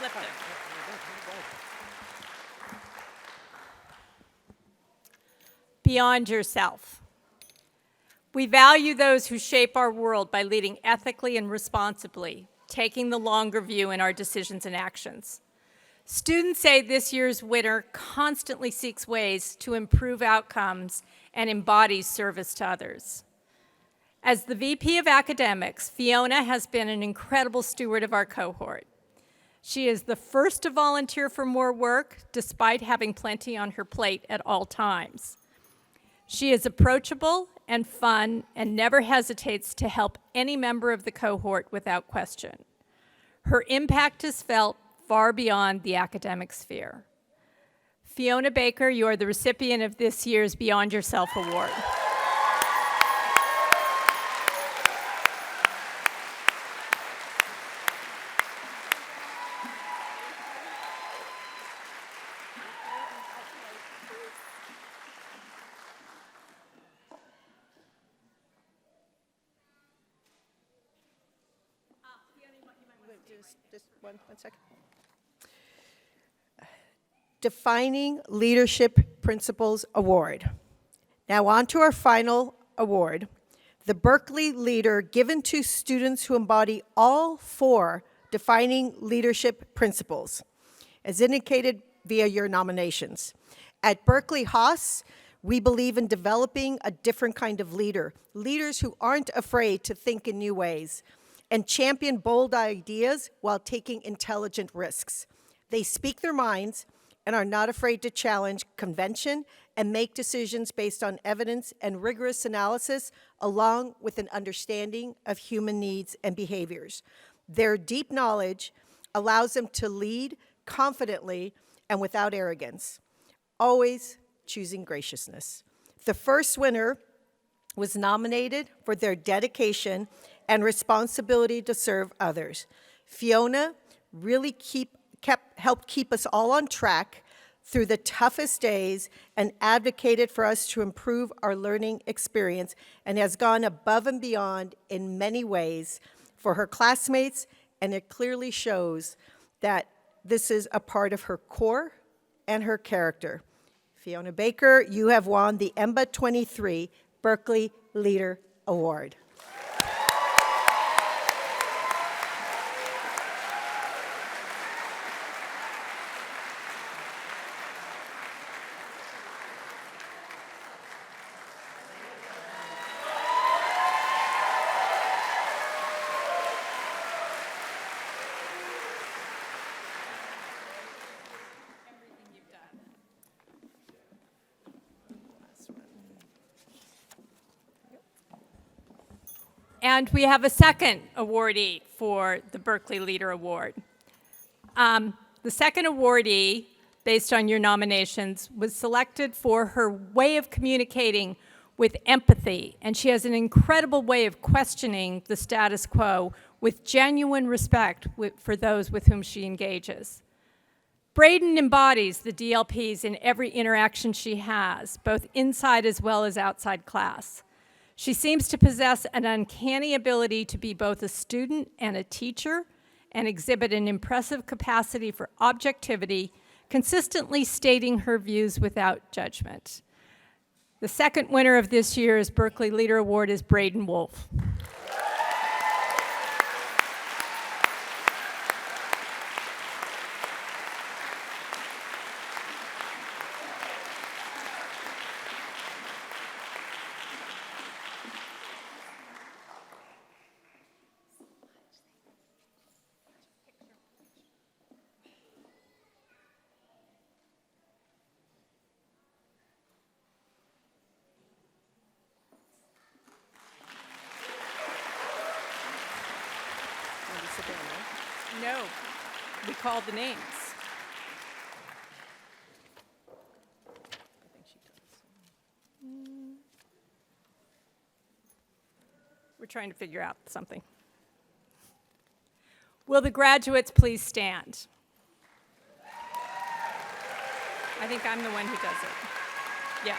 flipped it. Beyond yourself. We value those who shape our world by leading ethically and responsibly, taking the longer view in our decisions and actions. Students say this year's winner constantly seeks ways to improve outcomes and embodies service to others. As the VP of Academics, Fiona has been an incredible steward of our cohort. She is the first to volunteer for more work, despite having plenty on her plate at all times. She is approachable and fun and never hesitates to help any member of the cohort without question. Her impact is felt far beyond the academic sphere. Fiona Baker, you are the recipient of this year's Beyond Yourself Award. Just one second. Defining Leadership Principles Award. Now on to our final award, the Berkeley Leader, given to students who embody all 4 defining leadership principles, as indicated via your nominations. At Berkeley Haas, we believe in developing a different kind of leader, leaders who aren't afraid to think in new ways and champion bold ideas while taking intelligent risks. They speak their minds and are not afraid to challenge convention and make decisions based on evidence and rigorous analysis, along with an understanding of human needs and behaviors. Their deep knowledge allows them to lead confidently and without arrogance, always choosing graciousness. The first winner was nominated for their dedication and responsibility to serve others. Fiona really helped keep us all on track through the toughest days and advocated for us to improve our learning experience, and has gone above and beyond in many ways for her classmates, and it clearly shows that this is a part of her core and her character. Fiona Baker, you have won the EMBA 23 Berkeley Leader Award. And we have a second awardee for the Berkeley Leader Award. The second awardee, based on your nominations, was selected for her way of communicating with empathy, and she has an incredible way of questioning the status quo with genuine respect for those with whom she engages. Braden embodies the DLPs in every interaction she has, both inside as well as outside class. She seems to possess an uncanny ability to be both a student and a teacher, and exhibit an impressive capacity for objectivity, consistently stating her views without judgment. The second winner of this year's Berkeley Leader Award is Braden Wolf. No, we called the names. We're trying to figure out something. Will the graduates please stand? I think I'm the one who does it. Yeah.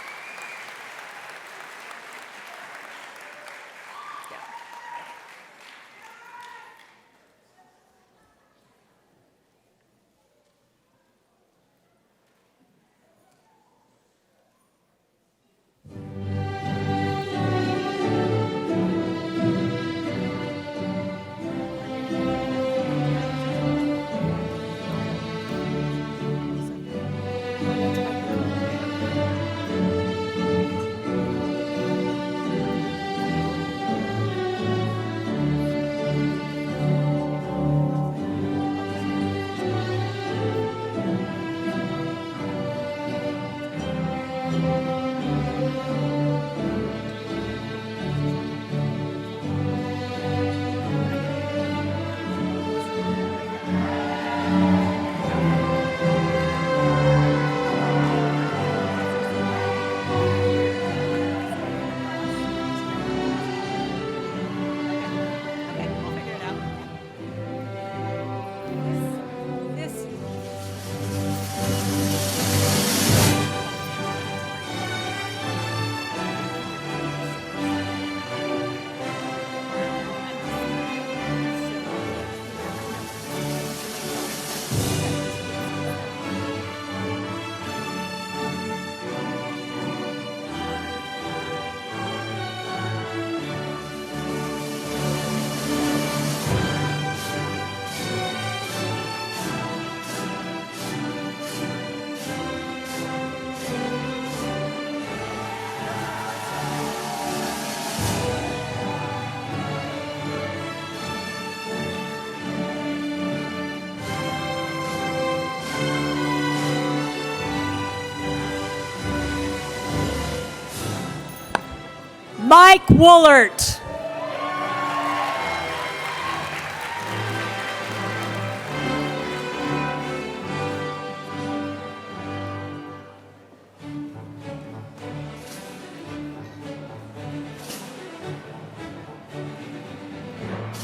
Mike Woolert.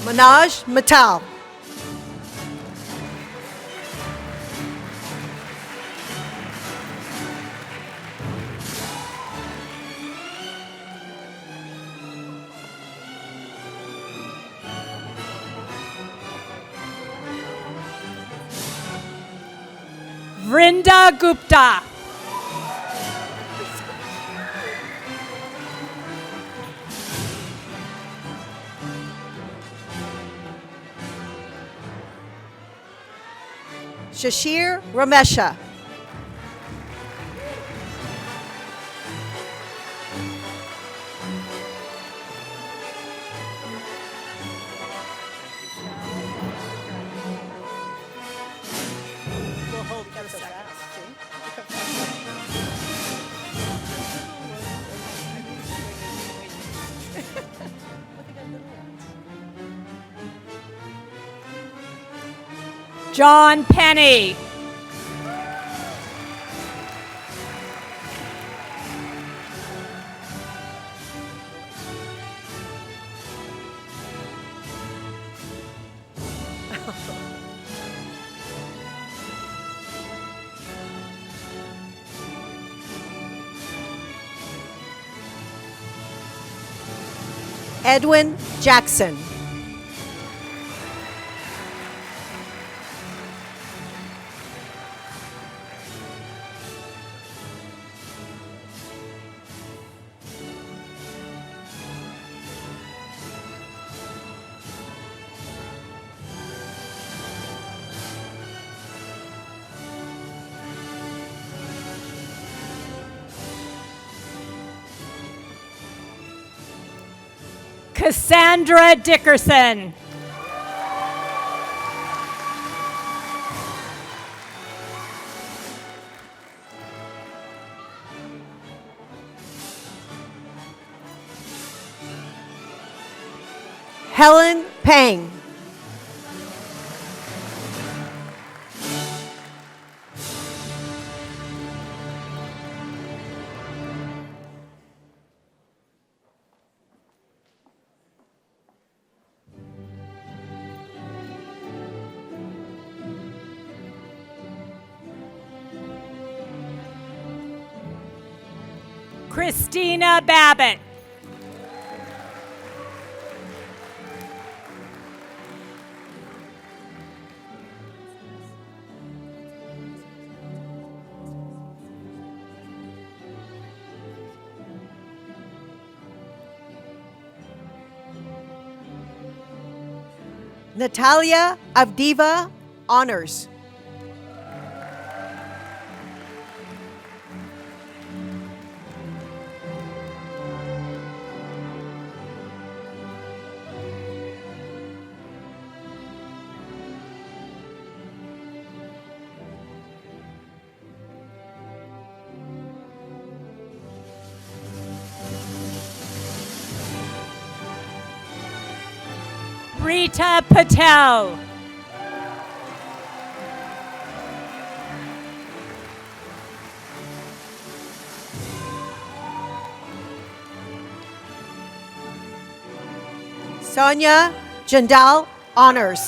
Manoj Mittal. Vrinda Gupta. Shashir Ramesha. John Penny. Edwin Jackson. Cassandra Dickerson. Helen Pang. Christina Babbitt. Natalia Avdiva Honors. Rita Patel. Sonia Jandal Honors.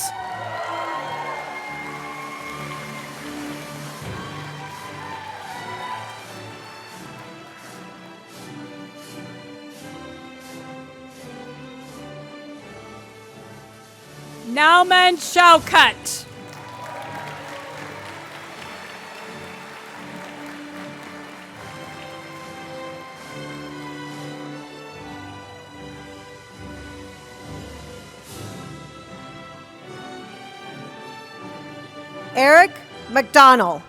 Nauman Shaukat. Eric McDonald.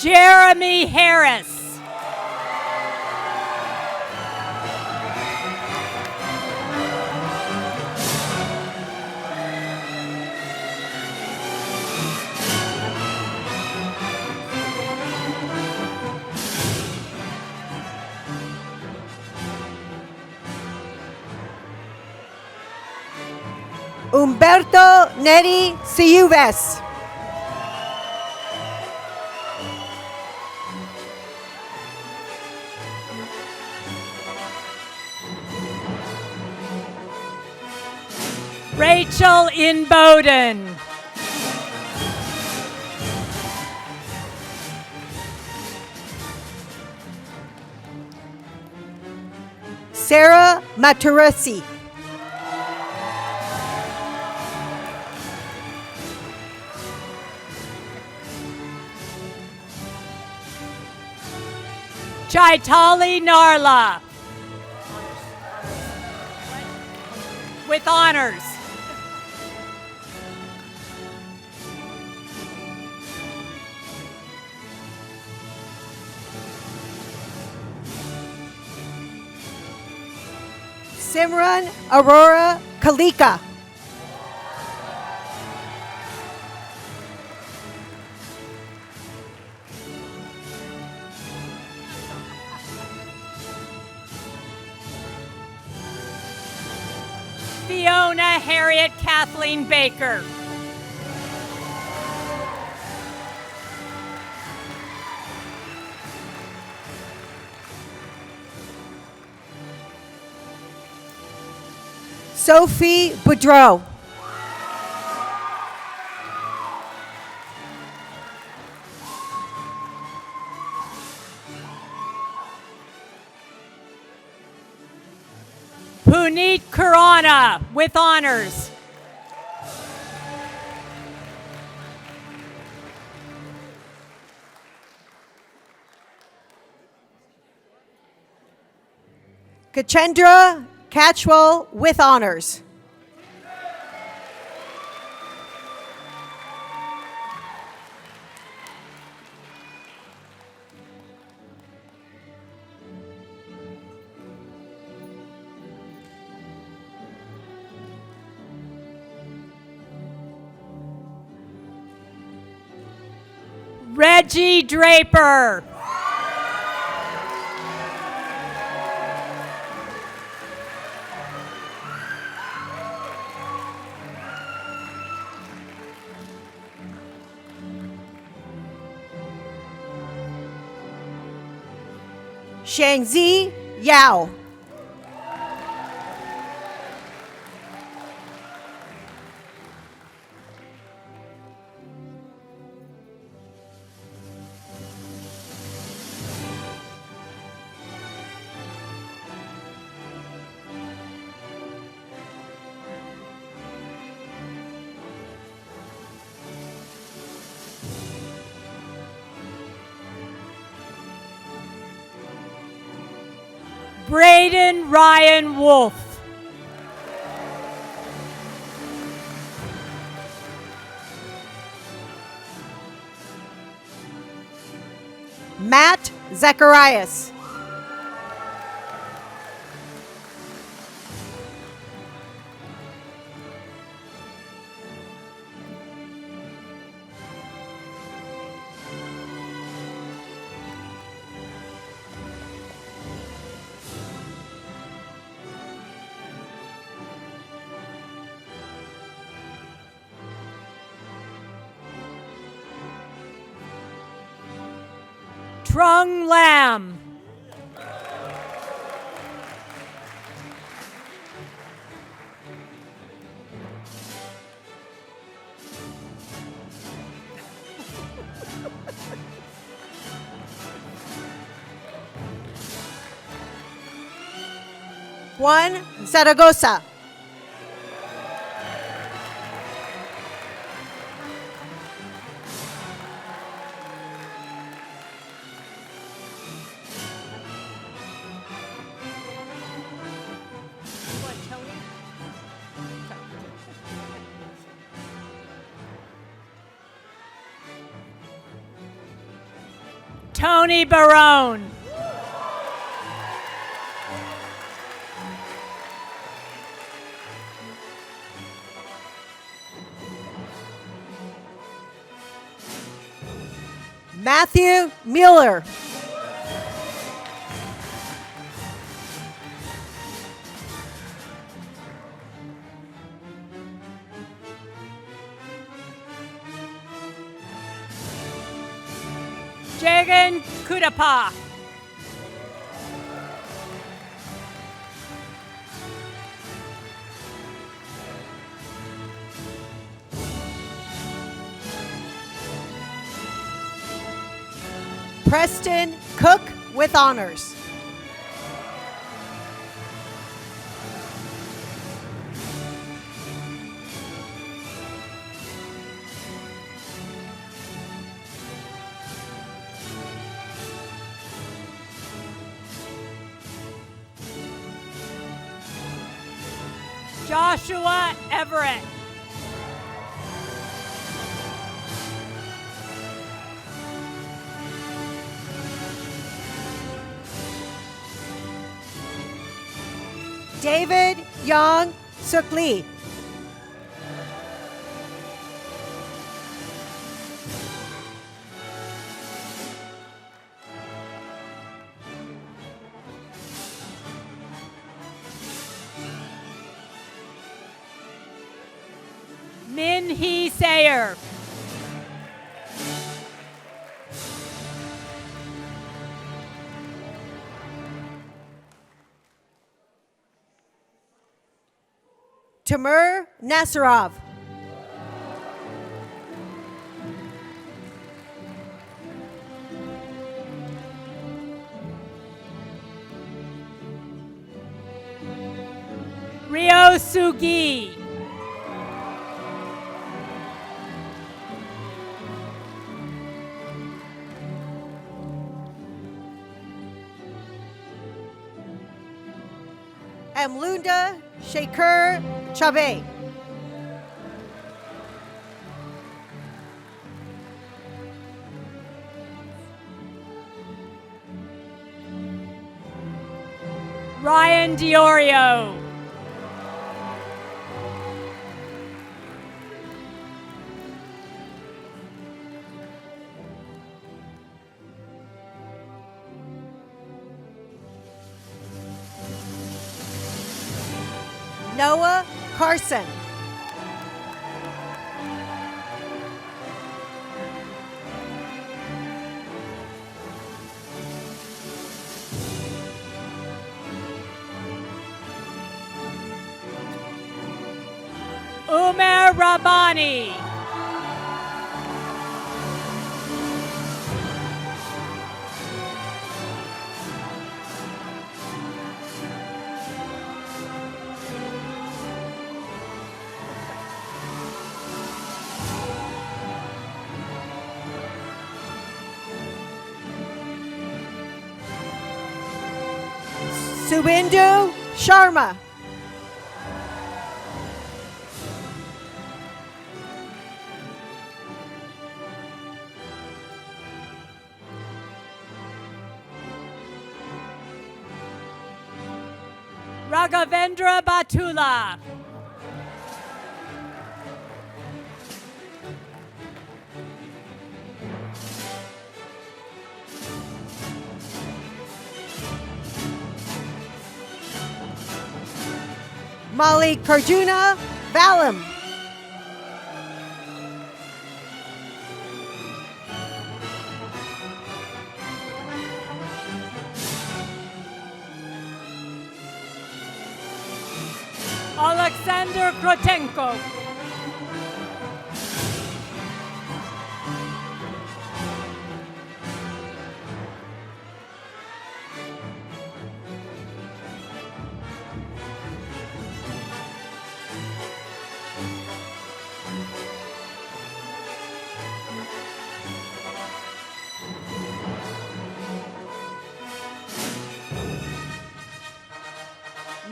Jeremy Harris. Humberto Neri Ciuves. Rachel Inboden. Sarah Maturasi. Chaitali Narla. With honors. Simran Aurora Kalika. Fiona Harriet Kathleen Baker. Sophie Boudreau. Puneet Khurana with honors. Kachendra Catchwell with honors. Reggie Draper. Shangzi Yao. Braden Ryan Wolf. Matt Zacharias. Trung Lam. Juan Zaragoza. Tony Barone. Matthew Mueller. Jagan Kudapa. Preston Cook with honors. Joshua Everett. David Young Suk Lee. Min Hee Sayer. Timur Nasarov. Ryo Sugi. Amlunda Shaker Chabe. Ryan Diorio. Noah Carson. Umer Rabbani. Subindu Sharma. Raghavendra Batula. Malik Karjuna Valam. Alexander Krotenko.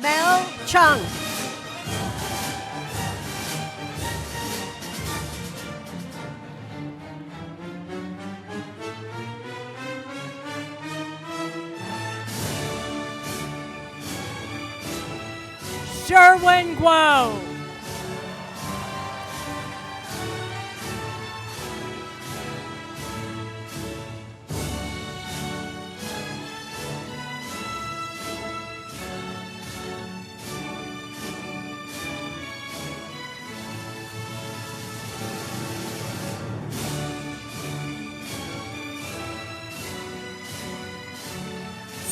Mel Chung. Sherwin Guo.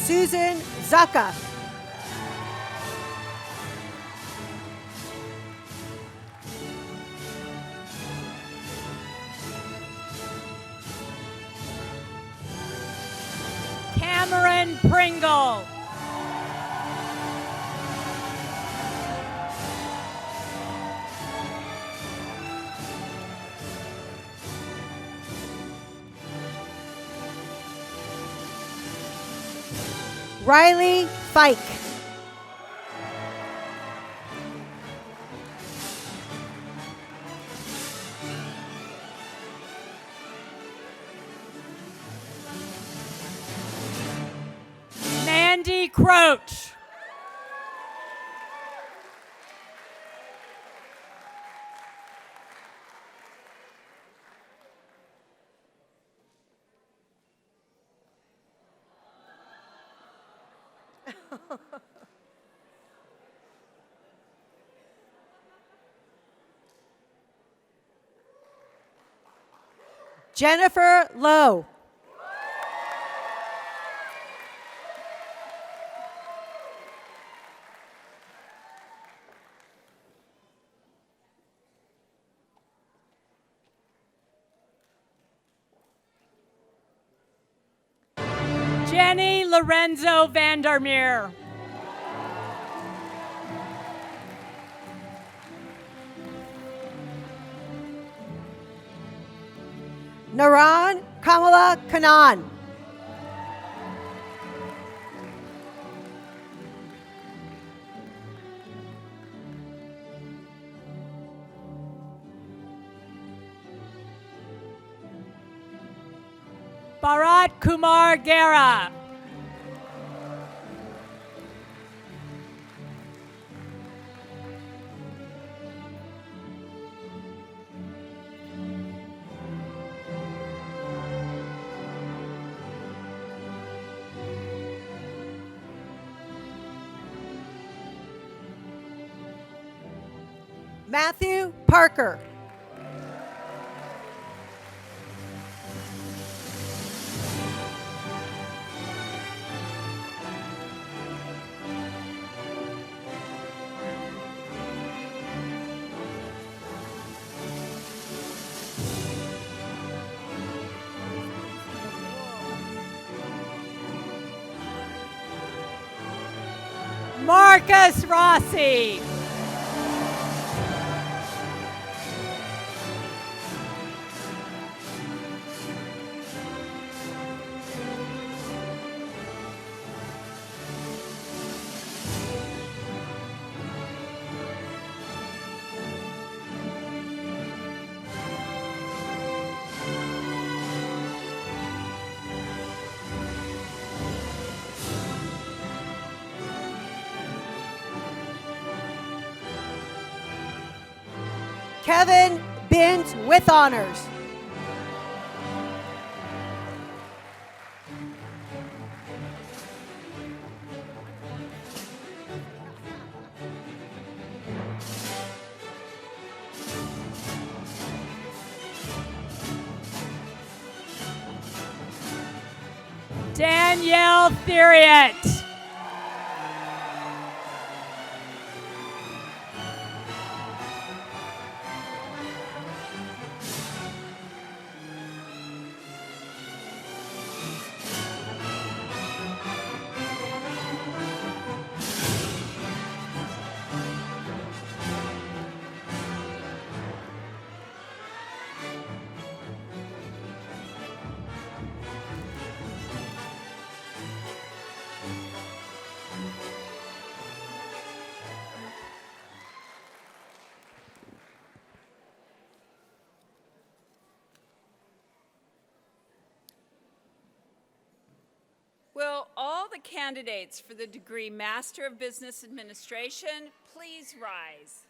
Susan Zaka. Cameron Pringle. Riley Fike. Mandy Croach. Jennifer Lowe. Jenny Lorenzo Vandermeer. Naran Kamala Kanan. Bharat Kumar Gera. Matthew Parker. Marcus Rossi. Kevin Bint with honors. Danielle Theriot. Will all the candidates for the degree Master of Business Administration please rise?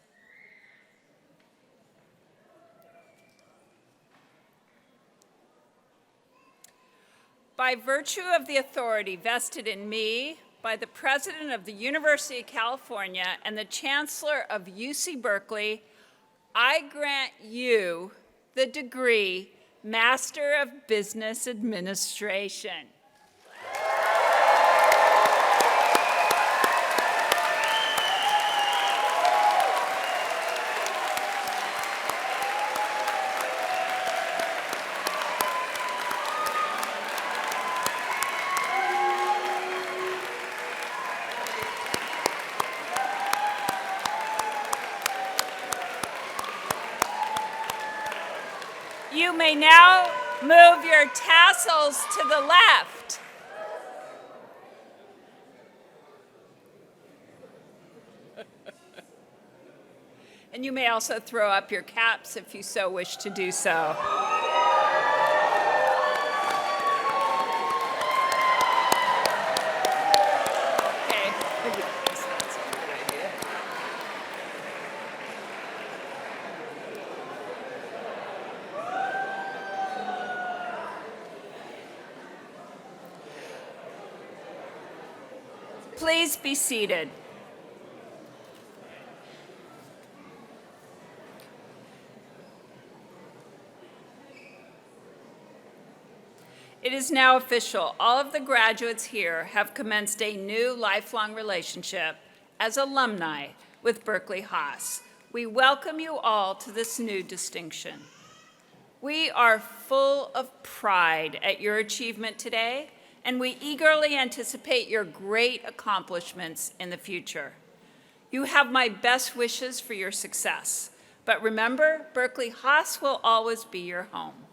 By virtue of the authority vested in me by the President of the University of California and the Chancellor of UC Berkeley, I grant you the degree Master of Business Administration. You may now move your tassels to the left. And you may also throw up your caps if you so wish to do so. Okay. That's a good idea. Please be seated. It is now official. All of the graduates here have commenced a new lifelong relationship as alumni with Berkeley Haas. We welcome you all to this new distinction. We are full of pride at your achievement today, and we eagerly anticipate your great accomplishments in the future. You have my best wishes for your success, but remember, Berkeley Haas will always be your home.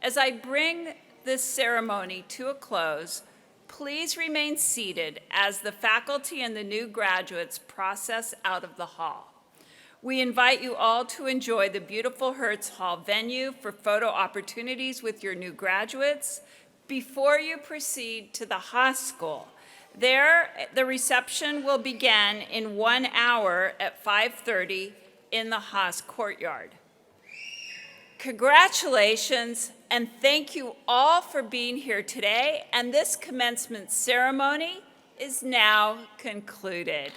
As I bring this ceremony to a close, please remain seated as the faculty and the new graduates process out of the hall. We invite you all to enjoy the beautiful Hertz Hall venue for photo opportunities with your new graduates before you proceed to the Haas School. There, the reception will begin in 1 hour at 5:30 in the Haas courtyard. Congratulations, and thank you all for being here today, and this commencement ceremony is now concluded.